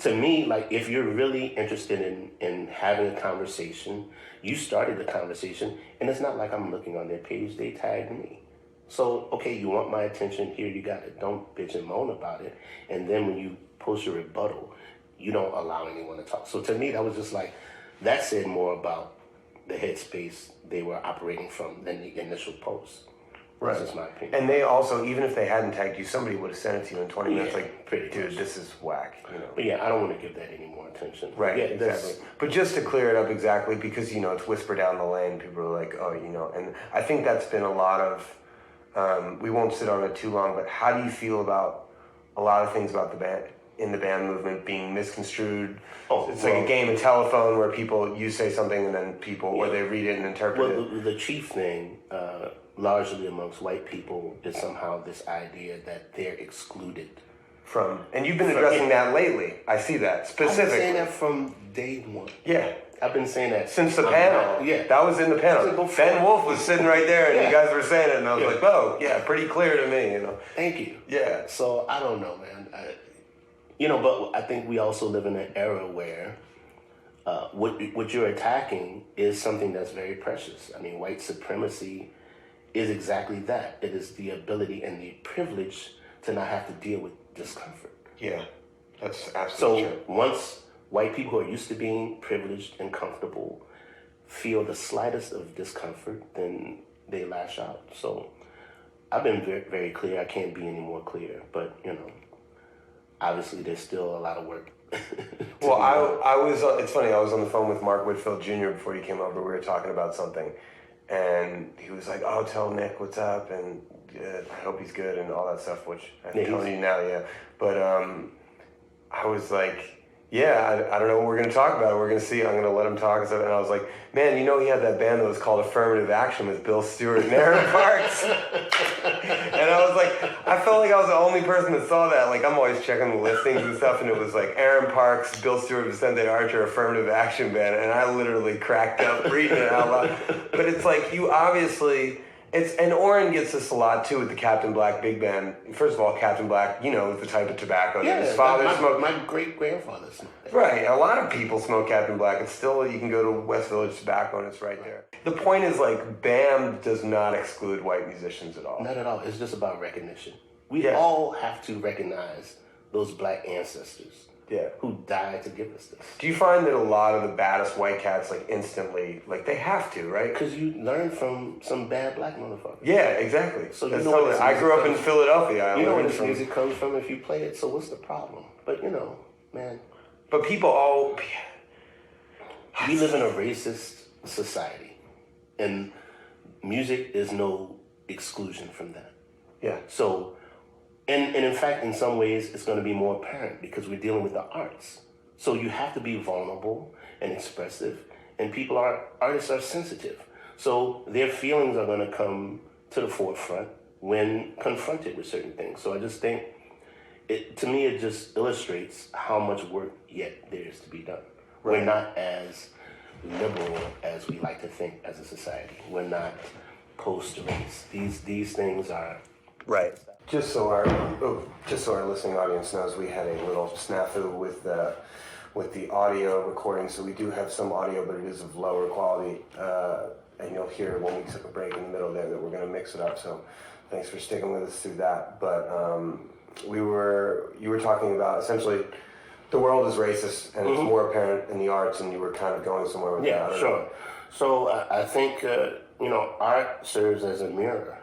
S2: to me, like, if you're really interested in having a conversation, you started the conversation, and it's not like I'm looking on their page, they tagged me. So okay, you want my attention, here you got it. Don't bitch and moan about it. And then when you post your rebuttal, you don't allow anyone to talk. So to me, that was just like, that said more about the headspace they were operating from than the initial post.
S3: Right.
S2: That's just my opinion.
S3: And they also, even if they hadn't tagged you, somebody would have sent it to you in 20 minutes.
S2: Yeah,
S3: Like,
S2: pretty
S3: dude,
S2: much.
S3: this is whack.
S2: But yeah, I don't want to give that any more attention.
S3: Right,
S2: Yeah,
S3: exactly. But just to clear it up exactly, because, it's whisper down the lane. People are like, oh, and I think that's been a lot of, we won't sit on it too long, but how do you feel about a lot of things about the band, in the band movement being misconstrued? It's like a game of telephone where you say something and then people, or they read it and interpret it.
S2: Well, the chief thing, largely amongst white people, is somehow this idea that they're excluded.
S3: And you've been addressing that lately. I see that, specifically.
S2: I've been saying that from day one.
S3: Yeah.
S2: I've been saying that.
S3: Since the panel.
S2: Yeah.
S3: That was in the panel. Ben Wolf was sitting right there and you guys were saying it and I was like, oh, yeah, pretty clear to me,
S2: Thank you.
S3: Yeah.
S2: So, I don't know, man. But I think we also live in an era where what you're attacking is something that's very precious. I mean, white supremacy is exactly that. It is the ability and the privilege to not have to deal with discomfort.
S3: Yeah, that's absolutely true.
S2: So once white people who are used to being privileged and comfortable feel the slightest of discomfort, then they lash out. So I've been very, very clear. I can't be any more clear, but obviously there's still a lot of work.
S3: Well, I was, it's funny, I was on the phone with Mark Whitfield Jr. before you came over. We were talking about something and he was like, oh, tell Nick what's up and I hope he's good and all that stuff, which I'm telling you now, yeah. But I was like, yeah, I don't know what we're going to talk about. We're going to see. I'm going to let him talk and stuff. And I was like, man, he had that band that was called Affirmative Action with Bill Stewart and Aaron Parks. And I was like, I felt like I was the only person that saw that. Like, I'm always checking the listings and stuff. And it was like Aaron Parks, Bill Stewart, Vicente Archer, Affirmative Action Band. And I literally cracked up reading it out loud. But it's like, you obviously... and Oren gets this a lot too with the Captain Black big band. First of all, Captain Black, the type of tobacco that his father smoked.
S2: My great grandfather smoked that.
S3: Right, a lot of people smoke Captain Black. It's still, you can go to West Village Tobacco and it's right there. The point is, like, BAM does not exclude white musicians at all.
S2: Not at all. It's just about recognition. We all have to recognize those black ancestors.
S3: Yeah.
S2: Who died to give us this.
S3: Do you find that a lot of the baddest white cats, like, instantly, like, they have to, right?
S2: Because you learn from some bad black motherfuckers.
S3: Yeah, exactly.
S2: So
S3: that's totally, I grew up in Philadelphia.
S2: You know where this music comes from if you play it, so what's the problem? But, man.
S3: But people all...
S2: We live in a racist society. And music is no exclusion from that.
S3: Yeah.
S2: So... And in fact, in some ways, it's going to be more apparent because we're dealing with the arts. So you have to be vulnerable and expressive, and artists are sensitive. So their feelings are going to come to the forefront when confronted with certain things. So I just think, to me, it just illustrates how much work yet there is to be done. Right. We're not as liberal as we like to think as a society. We're not post-race. These things are...
S3: Right. Just so our listening audience knows, we had a little snafu with the audio recording, so we do have some audio, but it is of lower quality. And you'll hear when we took a break in the middle there that we're going to mix it up. So thanks for sticking with us through that. But you were talking about essentially the world is racist, and it's more apparent in the arts, and you were kind of going somewhere with that.
S2: Yeah, sure. So I think art serves as a mirror.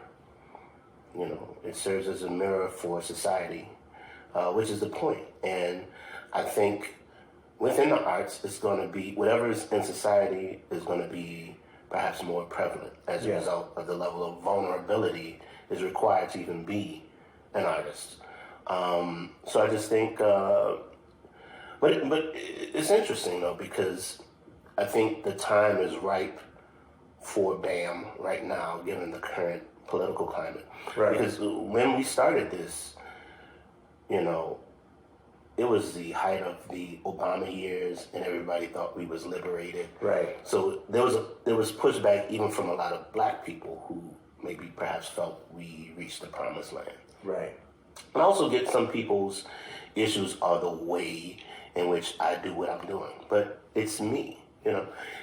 S2: It serves as a mirror for society, which is the point. And I think within the arts, it's going to be, whatever is in society is going to be perhaps more prevalent as a result of the level of vulnerability is required to even be an artist. So I just think, but it's interesting though, because I think the time is ripe for BAM right now, given the current political climate.
S3: Right.
S2: Because when we started this, it was the height of the Obama years, and everybody thought we was liberated.
S3: Right.
S2: So there was pushback even from a lot of black people who maybe perhaps felt we reached the promised land.
S3: Right.
S2: And I also get some people's issues are the way in which I do what I'm doing, but it's me.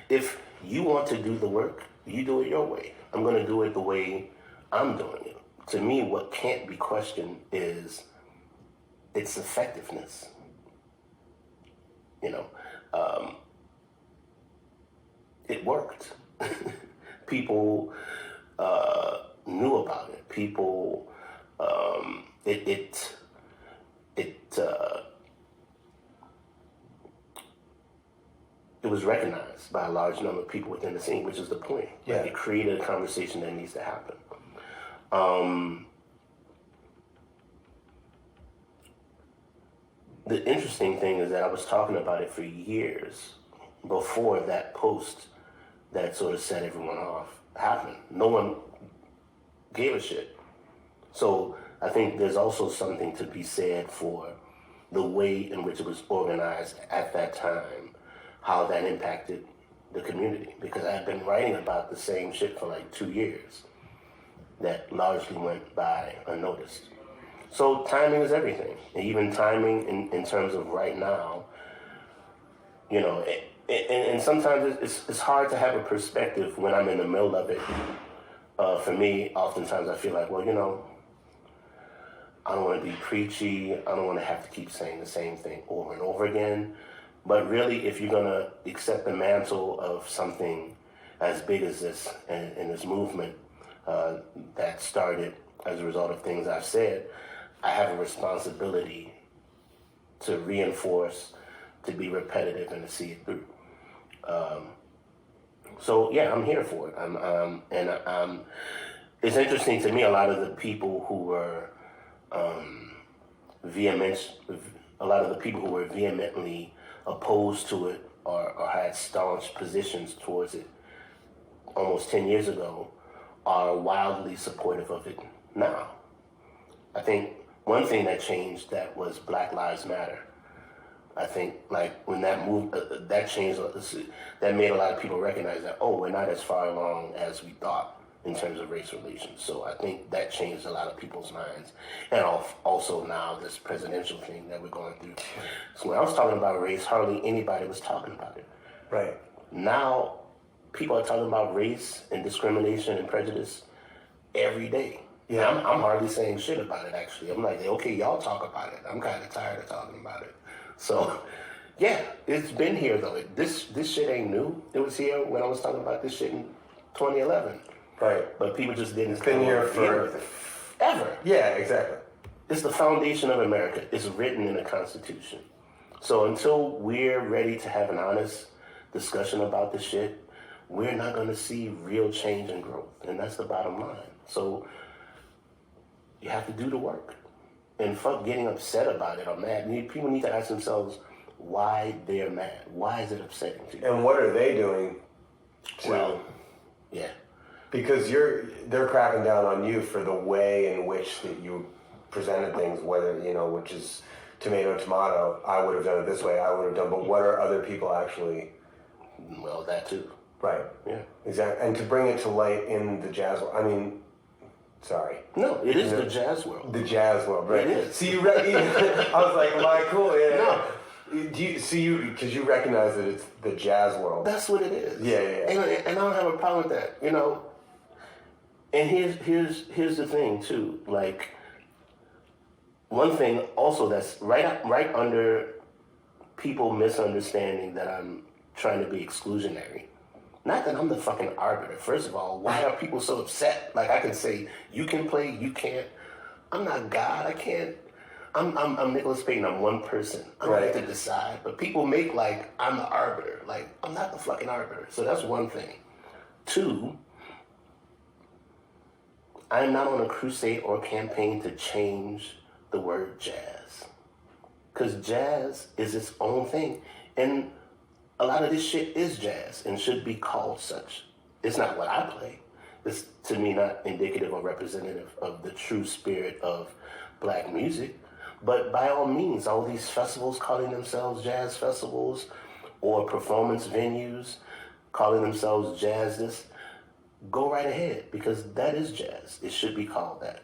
S2: If you want to do the work, you do it your way. I'm going to do it the way I'm doing it. To me, what can't be questioned is its effectiveness. It worked. People knew about it. People, it was recognized by a large number of people within the scene, which is the point.
S3: Yeah.
S2: Like, it created a conversation that needs to happen. The interesting thing is that I was talking about it for years before that post that sort of set everyone off happened. No one gave a shit. So I think there's also something to be said for the way in which it was organized at that time, how that impacted the community. Because I've been writing about the same shit for like 2 years that largely went by unnoticed. So timing is everything. And even timing in terms of right now, and sometimes it's hard to have a perspective when I'm in the middle of it. For me, oftentimes I feel like, well, I don't want to be preachy. I don't want to have to keep saying the same thing over and over again. But really, if you're going to accept the mantle of something as big as this and this movement that started as a result of things I've said, I have a responsibility to reinforce, to be repetitive, and to see it through. So yeah, I'm here for it. It's interesting to me. A lot of the people who were vehemently opposed to it or had staunch positions towards it almost 10 years ago are wildly supportive of it now. I think one thing that changed that was Black Lives Matter. I think like when that moved, that changed, that made a lot of people recognize that, we're not as far along as we thought in terms of race relations. So I think that changed a lot of people's minds. And also now this presidential thing that we're going through. So when I was talking about race, hardly anybody was talking about it.
S3: Right.
S2: Now people are talking about race and discrimination and prejudice every day. Yeah, I'm hardly saying shit about it, actually. I'm like, okay, y'all talk about it. I'm kind of tired of talking about it. So, yeah, it's been here, though. This shit ain't new. It was here when I was talking about this shit in 2011.
S3: Right.
S2: But people just didn't...
S3: It's been here for...
S2: Ever.
S3: Yeah, exactly.
S2: It's the foundation of America. It's written in the Constitution. So until we're ready to have an honest discussion about this shit, we're not going to see real change and growth. And that's the bottom line. So... you have to do the work. And fuck getting upset about it or mad. People need to ask themselves why they're mad. Why is it upsetting to you?
S3: And what are they doing to...
S2: Well, yeah.
S3: Because they're cracking down on you for the way in which that you presented things, whether, which is tomato, I would have done it this way, I would have done, but what are other people actually...
S2: Well, that too.
S3: Right.
S2: Yeah.
S3: Exactly. And to bring it to light in the jazz... I mean... Sorry.
S2: No, it is the jazz world.
S3: The jazz world, right?
S2: It is.
S3: See, I was like, am I cool? Yeah.
S2: No.
S3: Because you recognize that it's the jazz world.
S2: That's what it is.
S3: Yeah.
S2: And I don't have a problem with that, you know. And here's the thing too. Like, one thing also that's right under people misunderstanding that I'm trying to be exclusionary. Not that I'm the fucking arbiter. First of all, why are people so upset? Like, I can say, you can play, you can't. I'm not God. I can't. I'm Nicholas Payton. I'm one person. I don't get to decide. But people make like I'm the arbiter. Like, I'm not the fucking arbiter. So that's one thing. Two, I'm not on a crusade or campaign to change the word jazz. Because jazz is its own thing. And a lot of this shit is jazz and should be called such. It's not what I play. It's, to me, not indicative or representative of the true spirit of black music. But by all means, all these festivals calling themselves jazz festivals or performance venues calling themselves jazz this, go right ahead, because that is jazz. It should be called that.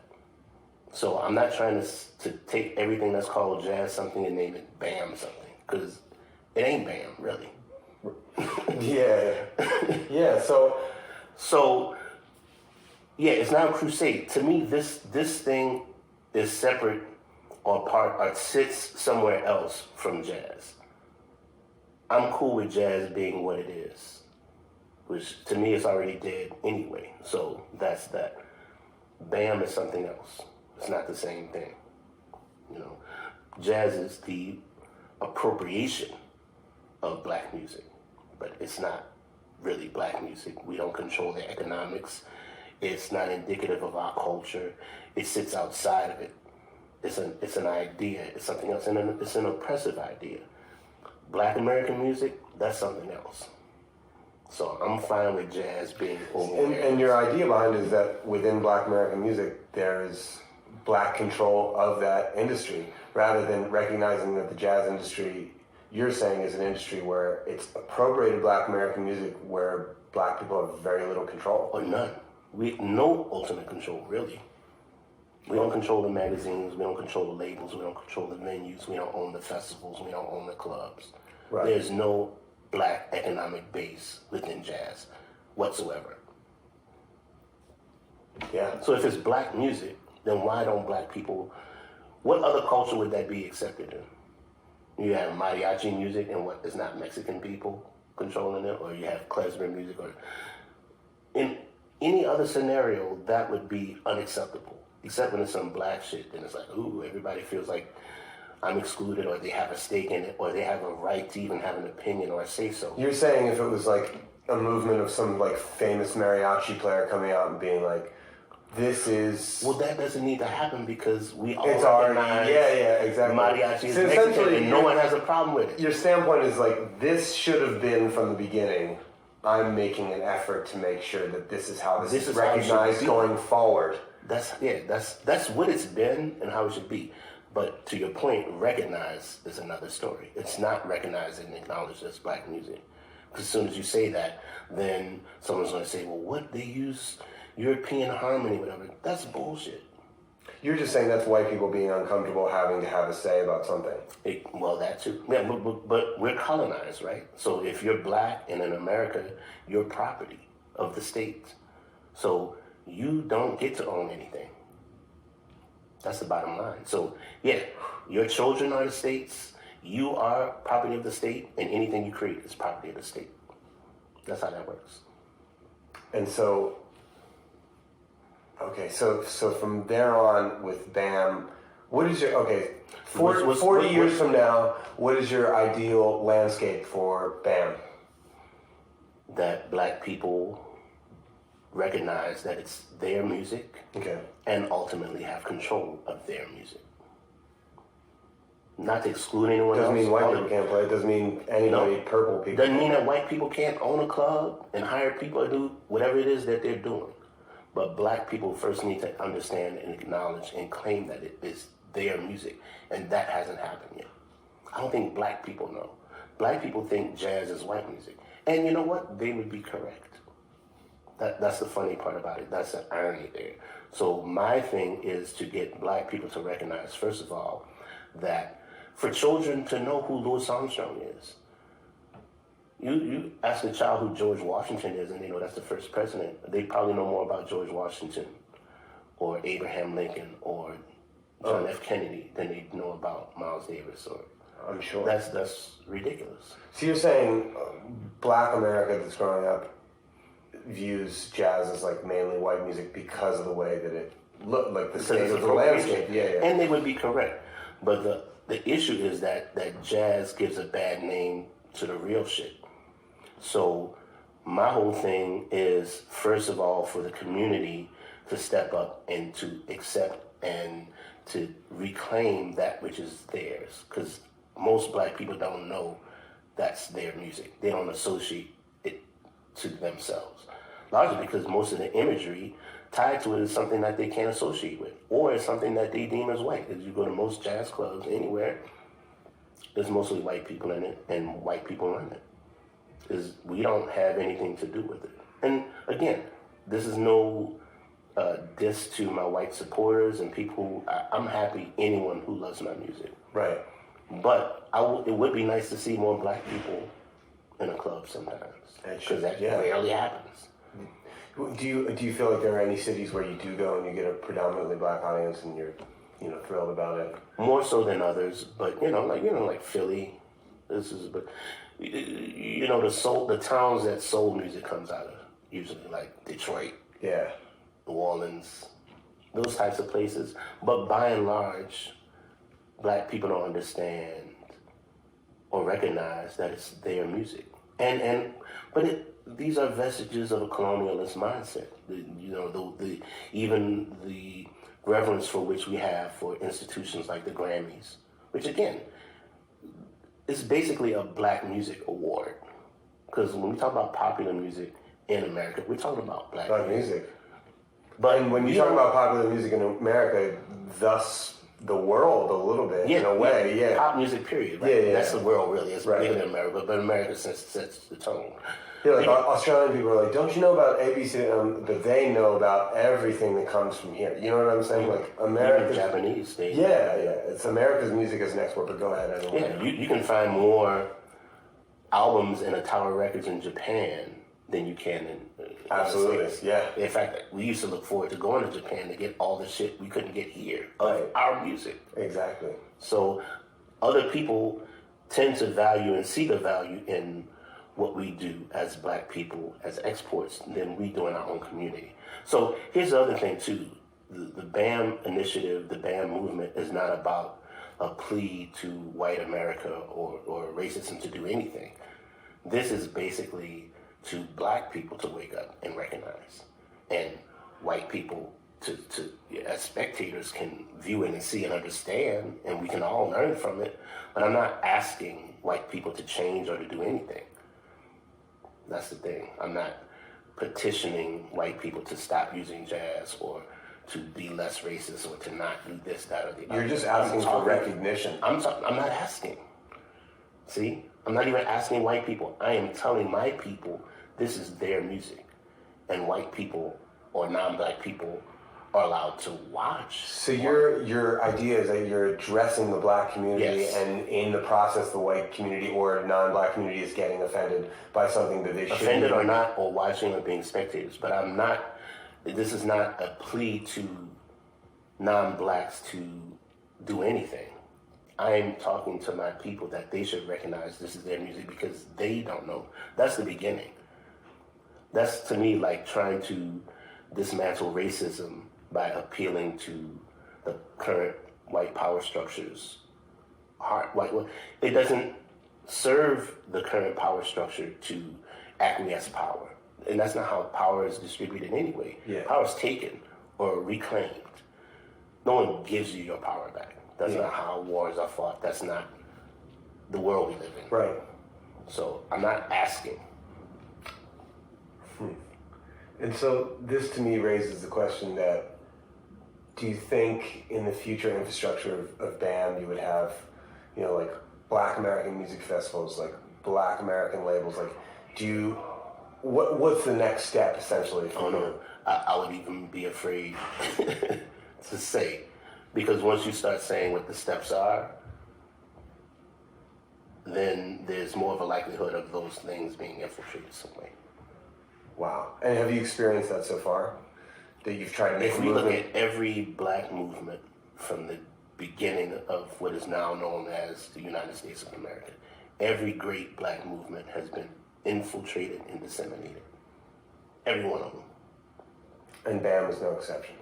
S2: So I'm not trying to take everything that's called jazz something and name it BAM something, because it ain't BAM, really.
S3: Yeah.
S2: So yeah, it's not a crusade. To me, this thing is separate or part or sits somewhere else from jazz. I'm cool with jazz being what it is, which to me is already dead anyway. So that's that. BAM is something else. It's not the same thing. You know, jazz is the appropriation of black music, but it's not really black music. We don't control the economics. It's not indicative of our culture. It sits outside of it. It's an idea. It's something else, and it's an oppressive idea. Black American music, that's something else. So I'm fine with jazz being over.
S3: And your idea behind it is that within Black American music, there's black control of that industry, rather than recognizing that the jazz industry, you're saying, is an industry where it's appropriated Black American music, where black people have very little control.
S2: Or none. No ultimate control, really. We don't control the magazines, we don't control the labels, we don't control the venues, we don't own the festivals, we don't own the clubs.
S3: Right.
S2: There's no black economic base within jazz whatsoever.
S3: Yeah.
S2: So if it's black music, then why don't black people, what other culture would that be accepted in? You have mariachi music and what is not Mexican people controlling it, or you have klezmer music, or in any other scenario, that would be unacceptable. Except when it's some black shit, then it's like, ooh, everybody feels like I'm excluded, or they have a stake in it, or they have a right to even have an opinion or say so.
S3: You're saying if it was like a movement of some like famous mariachi player coming out and being like, this is...
S2: Well, that doesn't need to happen, because we all
S3: it's already,
S2: recognize
S3: exactly.
S2: mariachi is
S3: so
S2: Mexican, and no one has a problem with it.
S3: Your standpoint is like, this should have been from the beginning. I'm making an effort to make sure that this is how this is recognized going forward.
S2: That's what it's been and how it should be. But to your point, recognize is another story. It's not recognized and acknowledged as black music. Because as soon as you say that, then someone's going to say, well, what? They use European harmony, whatever. That's bullshit.
S3: You're just saying that's white people being uncomfortable having to have a say about something.
S2: Well, that too. Yeah, but we're colonized, right? So if you're black and in America, you're property of the state. So you don't get to own anything. That's the bottom line. So, yeah, your children are the state's, you are property of the state, and anything you create is property of the state. That's how that works.
S3: And so, okay, so from there on with BAM, what is your, 40 years from now, what is your ideal landscape for BAM?
S2: That black people recognize that it's their music,
S3: okay,
S2: and ultimately have control of their music. Not to exclude anyone else.
S3: Doesn't mean white people can't play. It doesn't mean anybody purple people.
S2: Doesn't mean that white people can't own a club and hire people to do whatever it is that they're doing. But black people first need to understand and acknowledge and claim that it is their music. And that hasn't happened yet. I don't think black people know. Black people think jazz is white music. And you know what? They would be correct. That's the funny part about it. That's the irony there. So my thing is to get black people to recognize, first of all, that for children to know who Louis Armstrong is. You ask a child who George Washington is, and they know that's the first president. They probably know more about George Washington or Abraham Lincoln or John F. Kennedy than they know about Miles Davis. Or
S3: I'm sure.
S2: That's ridiculous.
S3: So you're saying black America that's growing up views jazz as like mainly white music because of the way that it looked, like the state of the landscape. Yeah.
S2: And they would be correct. But the issue is that jazz gives a bad name to the real shit. So my whole thing is, first of all, for the community to step up and to accept and to reclaim that which is theirs. Because most black people don't know that's their music. They don't associate it to themselves. Largely because most of the imagery tied to it is something that they can't associate with, or it's something that they deem as white. As you go to most jazz clubs anywhere, there's mostly white people in it, and white people run it. We don't have anything to do with it. And again, this is no diss to my white supporters and people. I'm happy anyone who loves my music.
S3: Right.
S2: But it would be nice to see more black people in a club sometimes, because that rarely happens.
S3: Do you feel like there are any cities where you do go and you get a predominantly black audience and you're thrilled about it?
S2: More so than others, but like Philly, the towns that soul music comes out of, usually like Detroit, New Orleans, those types of places. But by and large, black people don't understand or recognize that it's their music, these are vestiges of a colonialist mindset. Even the reverence for which we have for institutions like the Grammys, which again, is basically a black music award. Because when we talk about popular music in America, we're talking about black music.
S3: But when you talk about popular music in America, thus the world a little bit, in a way,
S2: pop music, period. Right? That's the world, really. It's bigger than America, but America sets the tone.
S3: Yeah, like Australian people are like, don't you know about ABC? But they know about everything that comes from here. You know what I'm saying? Like America,
S2: Japanese.
S3: It's America's music as an export. But go ahead.
S2: You can find more albums in a Tower Records in Japan than you can in
S3: absolutely.
S2: In fact, we used to look forward to going to Japan to get all the shit we couldn't get here of our music.
S3: Exactly.
S2: So other people tend to value and see the value in what we do as black people as exports than we do in our own community. So here's the other thing too. The BAM initiative, the BAM movement is not about a plea to white America or racism to do anything. This is basically to black people to wake up and recognize, and white people to as spectators can view it and see and understand, and we can all learn from it. But I'm not asking white people to change or to do anything. That's the thing. I'm not petitioning white people to stop using jazz or to be less racist or to not do this, that, or the other.
S3: You're just asking for recognition.
S2: I'm not asking. See? I'm not even asking white people. I am telling my people this is their music. And white people or non-black people are allowed to watch.
S3: So your idea is that you're addressing the black community, and in the process the white community or non-black community is getting offended by something that they shouldn't.
S2: Offended or not, or watching or being spectators. But this is not a plea to non-blacks to do anything. I am talking to my people that they should recognize this is their music because they don't know. That's the beginning. That's, to me, like trying to dismantle racism by appealing to the current white power structures. It doesn't serve the current power structure to acquiesce power. And that's not how power is distributed anyway. Power is taken or reclaimed. No one gives you your power back. That's not how wars are fought. That's not the world we live in.
S3: Right.
S2: So I'm not asking.
S3: And so this to me raises the question that, do you think in the future infrastructure of BAM you would have, like Black American music festivals, like Black American labels, like do What's the next step, essentially?
S2: Oh no, I would even be afraid to say, because once you start saying what the steps are, then there's more of a likelihood of those things being infiltrated some way.
S3: Wow. And have you experienced that so far? That you've tried to make
S2: If
S3: a
S2: we
S3: movement?
S2: look at every black movement from the beginning of what is now known as the United States of America, every great black movement has been infiltrated and disseminated. Every one of them.
S3: And BAM is no exception.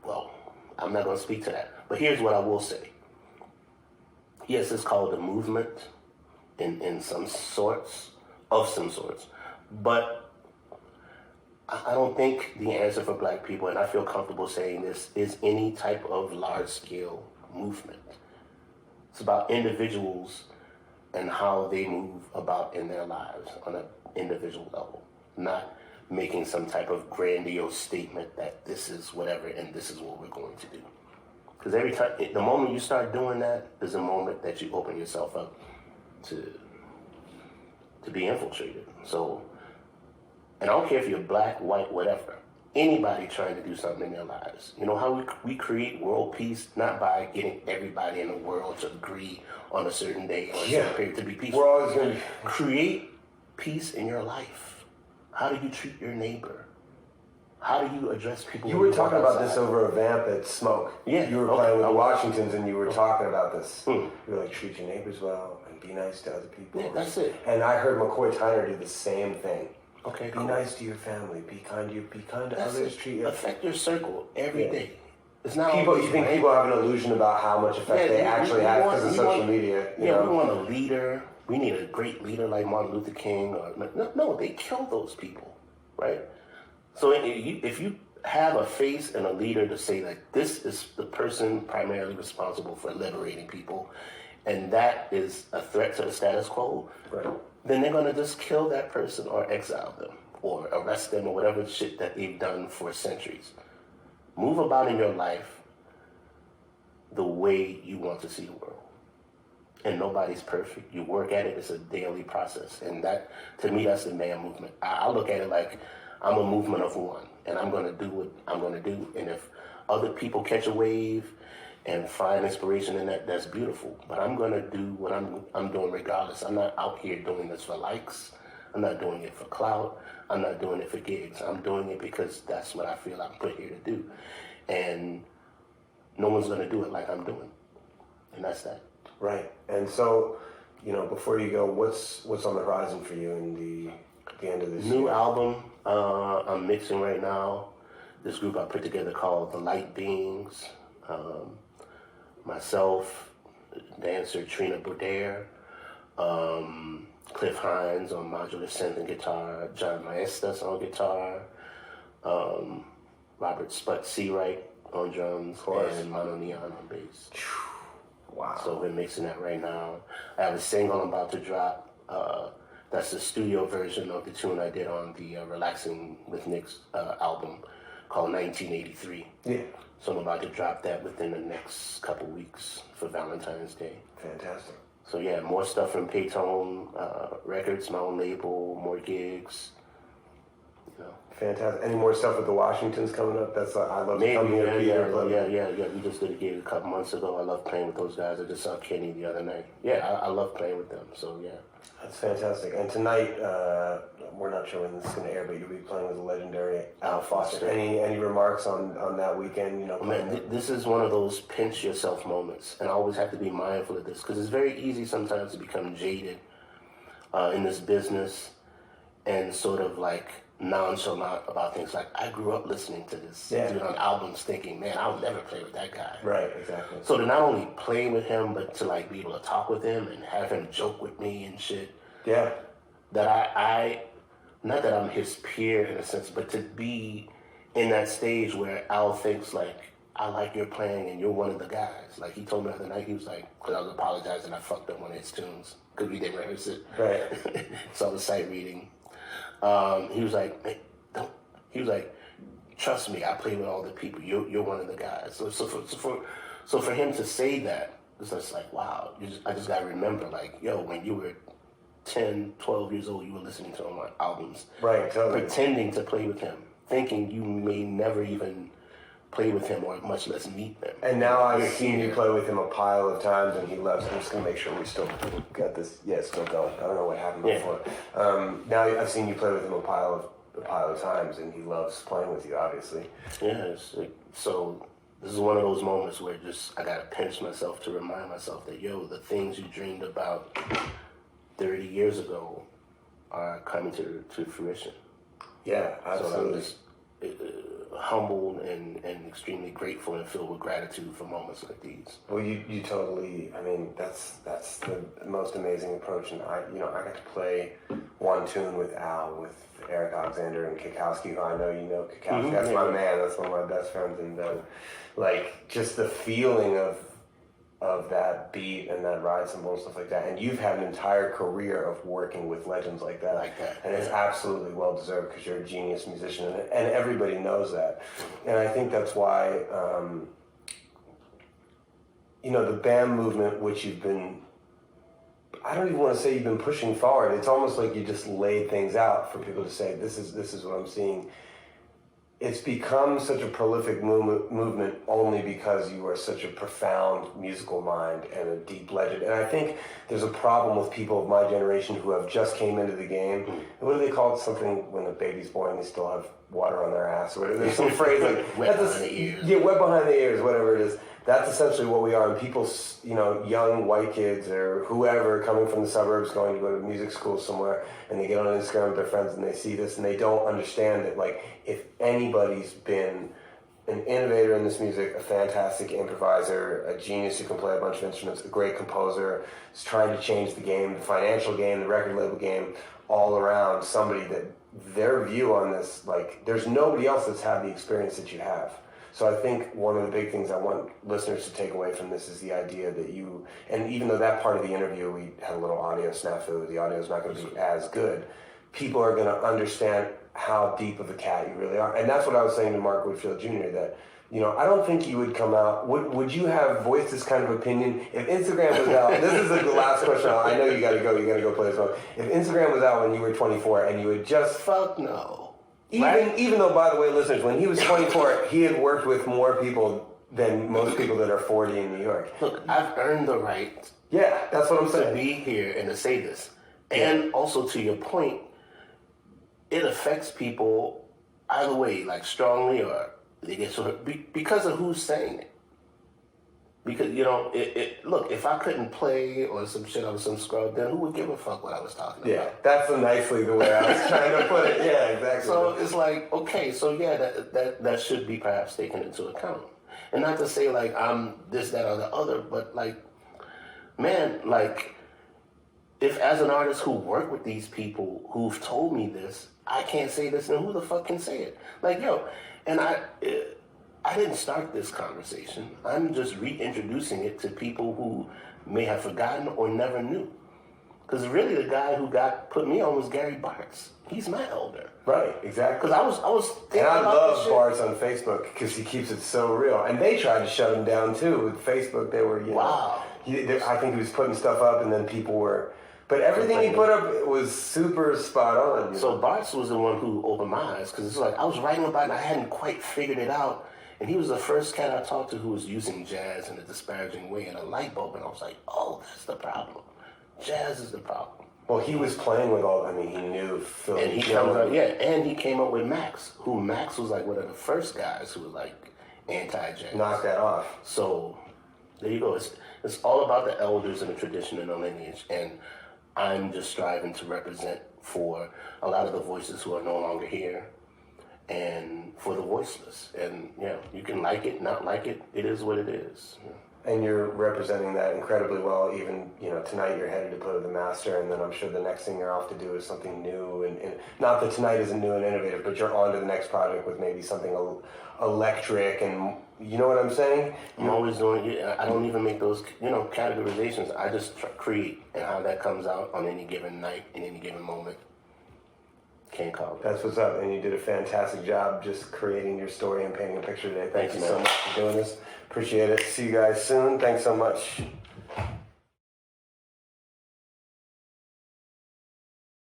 S2: Well, I'm not going to speak to that. But here's what I will say. Yes, it's called a movement in some sorts, but I don't think the answer for black people, and I feel comfortable saying this, is any type of large-scale movement. It's about individuals and how they move about in their lives on an individual level, not making some type of grandiose statement that this is whatever and this is what we're going to do. Because every time, the moment you start doing that is a moment that you open yourself up to be infiltrated. So, and I don't care if you're black, white, whatever. Anybody trying to do something in their lives. You know how we create world peace? Not by getting everybody in the world to agree on a certain day or a certain period to be peaceful.
S3: We're always going to
S2: create peace in your life. How do you treat your neighbor? How do you address people?
S3: You were talking about this over a vamp at Smoke.
S2: Yeah.
S3: You were playing with the Washingtons and you were talking about this. You were like, treat your neighbors well and be nice to other people.
S2: Yeah, that's it.
S3: And I heard McCoy Tyner do the same thing.
S2: Okay,
S3: Be nice to your family. Be kind to others. Treat you.
S2: Affect your circle every day. It's not
S3: people. You think people have an illusion about how much effect they actually have because of social media? You know?
S2: We want a leader. We need a great leader like Martin Luther King. No, they kill those people, right? So if you have a face and a leader to say that this is the person primarily responsible for liberating people, and that is a threat to the status quo,
S3: right,
S2: then they're going to just kill that person or exile them or arrest them or whatever shit that they've done for centuries. Move about in your life the way you want to see the world. And nobody's perfect. You work at it. It's a daily process. And that, to me, that's the man movement. I look at it like I'm a movement of one, and I'm going to do what I'm going to do. And if other people catch a wave and find inspiration in that, that's beautiful. But I'm going to do what I'm doing regardless. I'm not out here doing this for likes. I'm not doing it for clout. I'm not doing it for gigs. I'm doing it because that's what I feel I'm put here to do. And no one's going to do it like I'm doing. And that's that.
S3: Right. And so, before you go, what's on the horizon for you in the end of this
S2: New
S3: year?
S2: album I'm mixing right now. This group I put together called The Light Beings. Myself, dancer Trina Boudere, Cliff Hines on modular synth and guitar, John Maestas on guitar, Robert Sput Seawright on drums, and Mono Neon on bass.
S3: Wow.
S2: So we're mixing that right now. I have a single I'm about to drop. That's the studio version of the tune I did on the Relaxing with Nick's album called 1983.
S3: Yeah.
S2: So I'm about to drop that within the next couple weeks for Valentine's Day.
S3: Fantastic.
S2: So yeah, more stuff from Payton Records, my own label, more gigs.
S3: Fantastic. Any more stuff with the Washingtons coming up? That's I love
S2: Maybe,
S3: coming here.
S2: Yeah. We just did a gig a couple months ago. I love playing with those guys. I just saw Kenny the other night. Yeah, I love playing with them. So yeah.
S3: That's fantastic. And tonight, we're not sure when this is going to air, but you'll be playing with the legendary Al Foster. Any remarks on that weekend?
S2: Man, this is one of those pinch yourself moments, and I always have to be mindful of this because it's very easy sometimes to become jaded in this business and sort of like nonchalant about things. Like I grew up listening to this dude on albums, thinking, man, I'll never play with that guy.
S3: Right, exactly.
S2: So to not only play with him, but to like be able to talk with him and have him joke with me and shit.
S3: Yeah.
S2: That I not that I'm his peer in a sense, but to be in that stage where Al thinks like, I like your playing and you're one of the guys. Like he told me the other night, he was like, because I was apologizing, I fucked up one of his tunes because we didn't rehearse it.
S3: Right.
S2: So I was sight reading. He was like, hey, don't. He was like, trust me, I play with all the people. You're one of the guys. So for him to say that, it's just like, wow. I just gotta remember, like, yo, when you were 10, 12 years old, you were listening to him on albums.
S3: Right, totally.
S2: Pretending to play with him, thinking you may never even play with him or much less meet them.
S3: And now I've seen you play with him a pile of times, and he loves it. I'm just going to make sure we still got this. Yeah, it's still going. I don't know what happened before. Now I've seen you play with him a pile of times, and he loves playing with you, obviously.
S2: Yeah, so this is one of those moments where I got to pinch myself to remind myself that, the things you dreamed about 30 years ago are coming to fruition.
S3: Yeah, absolutely.
S2: So I'm just humbled and extremely grateful and filled with gratitude for moments like these.
S3: Well, you totally, I mean, that's the most amazing approach. And I got to play one tune with Al, with Eric Alexander and Kikowski, who I know you know Kikowski.
S2: Mm-hmm.
S3: That's my man. That's one of my best friends. And just the feeling of that beat and that ride cymbal and stuff like that. And you've had an entire career of working with legends like that. And it's absolutely well deserved because you're a genius musician, and everybody knows that. And I think that's why, the band movement, which you've been, I don't even want to say you've been pushing forward. It's almost like you just laid things out for people to say, this is what I'm seeing. It's become such a prolific movement only because you are such a profound musical mind and a deep legend. And I think there's a problem with people of my generation who have just came into the game. What do they call it? Something when a baby's born, they still have water on their ass or whatever. There's some phrase like
S2: wet behind the ears.
S3: Yeah, wet behind the ears, whatever it is. That's essentially what we are. And people, young white kids or whoever coming from the suburbs going to go to music school somewhere, and they get on Instagram with their friends and they see this and they don't understand that, if anybody's been an innovator in this music, a fantastic improviser, a genius who can play a bunch of instruments, a great composer, is trying to change the game, the financial game, the record label game, all around, somebody that their view on this, there's nobody else that's had the experience that you have. So I think one of the big things I want listeners to take away from this is the idea that and even though that part of the interview, we had a little audio snafu, the audio is not going to be as good, people are going to understand how deep of a cat you really are. And that's what I was saying to Mark Whitfield Jr., that, I don't think you would come out, would you have voiced this kind of opinion if Instagram was out? This is the last question. I know you got to go play this song. If Instagram was out when you were 24 and you had just...
S2: Fuck no.
S3: Even though, by the way, listeners, when he was 24, he had worked with more people than most people that are 40 in New York.
S2: Look, I've earned the right.
S3: Yeah, that's what I'm saying.
S2: To be here and to say this. And also, to your point, it affects people either way, strongly, or they get sort of because of who's saying it. Because, look, if I couldn't play or some shit, I was some scrub, then who would give a fuck what I was talking about?
S3: Yeah, that's nicely the way I was trying to put it. Yeah, exactly.
S2: So it's okay, so yeah, that should be perhaps taken into account. And not to say I'm this, that, or the other, but man, if as an artist who worked with these people who've told me this, I can't say this, then who the fuck can say it? And I didn't start this conversation. I'm just reintroducing it to people who may have forgotten or never knew. Because really the guy who put me on was Gary Bartz. He's my elder.
S3: Right, exactly.
S2: Because I was thinking
S3: and I
S2: about
S3: love Bartz on Facebook because he keeps it so real. And they tried to shut him down too. With Facebook, they were,
S2: wow.
S3: I think he was putting stuff up and then people were... But everything he put up was super spot on.
S2: So Bartz was the one who opened my eyes because it's I was writing about it and I hadn't quite figured it out. And he was the first cat I talked to who was using jazz in a disparaging way, and a light bulb, and I was like, oh, that's the problem. Jazz is the problem.
S3: Well, he was playing with he knew Phil.
S2: And he came up with Max, who Max was one of the first guys who was anti-jazz.
S3: Knock that off.
S2: So, there you go. It's all about the elders and the tradition and the lineage, and I'm just striving to represent for a lot of the voices who are no longer here, and for the voiceless. And you can like it, not like it, it is what it is.
S3: And you're representing that incredibly well. Even tonight you're headed to play with the master, and then I'm sure the next thing you're off to do is something new, and not that tonight isn't new and innovative, but you're on to the next project with maybe something electric, and you know what I'm saying?
S2: I'm always doing it. I don't even make those categorizations. I just create, and how that comes out on any given night, in any given moment, can't call it.
S3: That's what's up, and you did a fantastic job just creating your story and painting a picture today. Thank you so much for doing this. Appreciate it. See you guys soon. Thanks so much.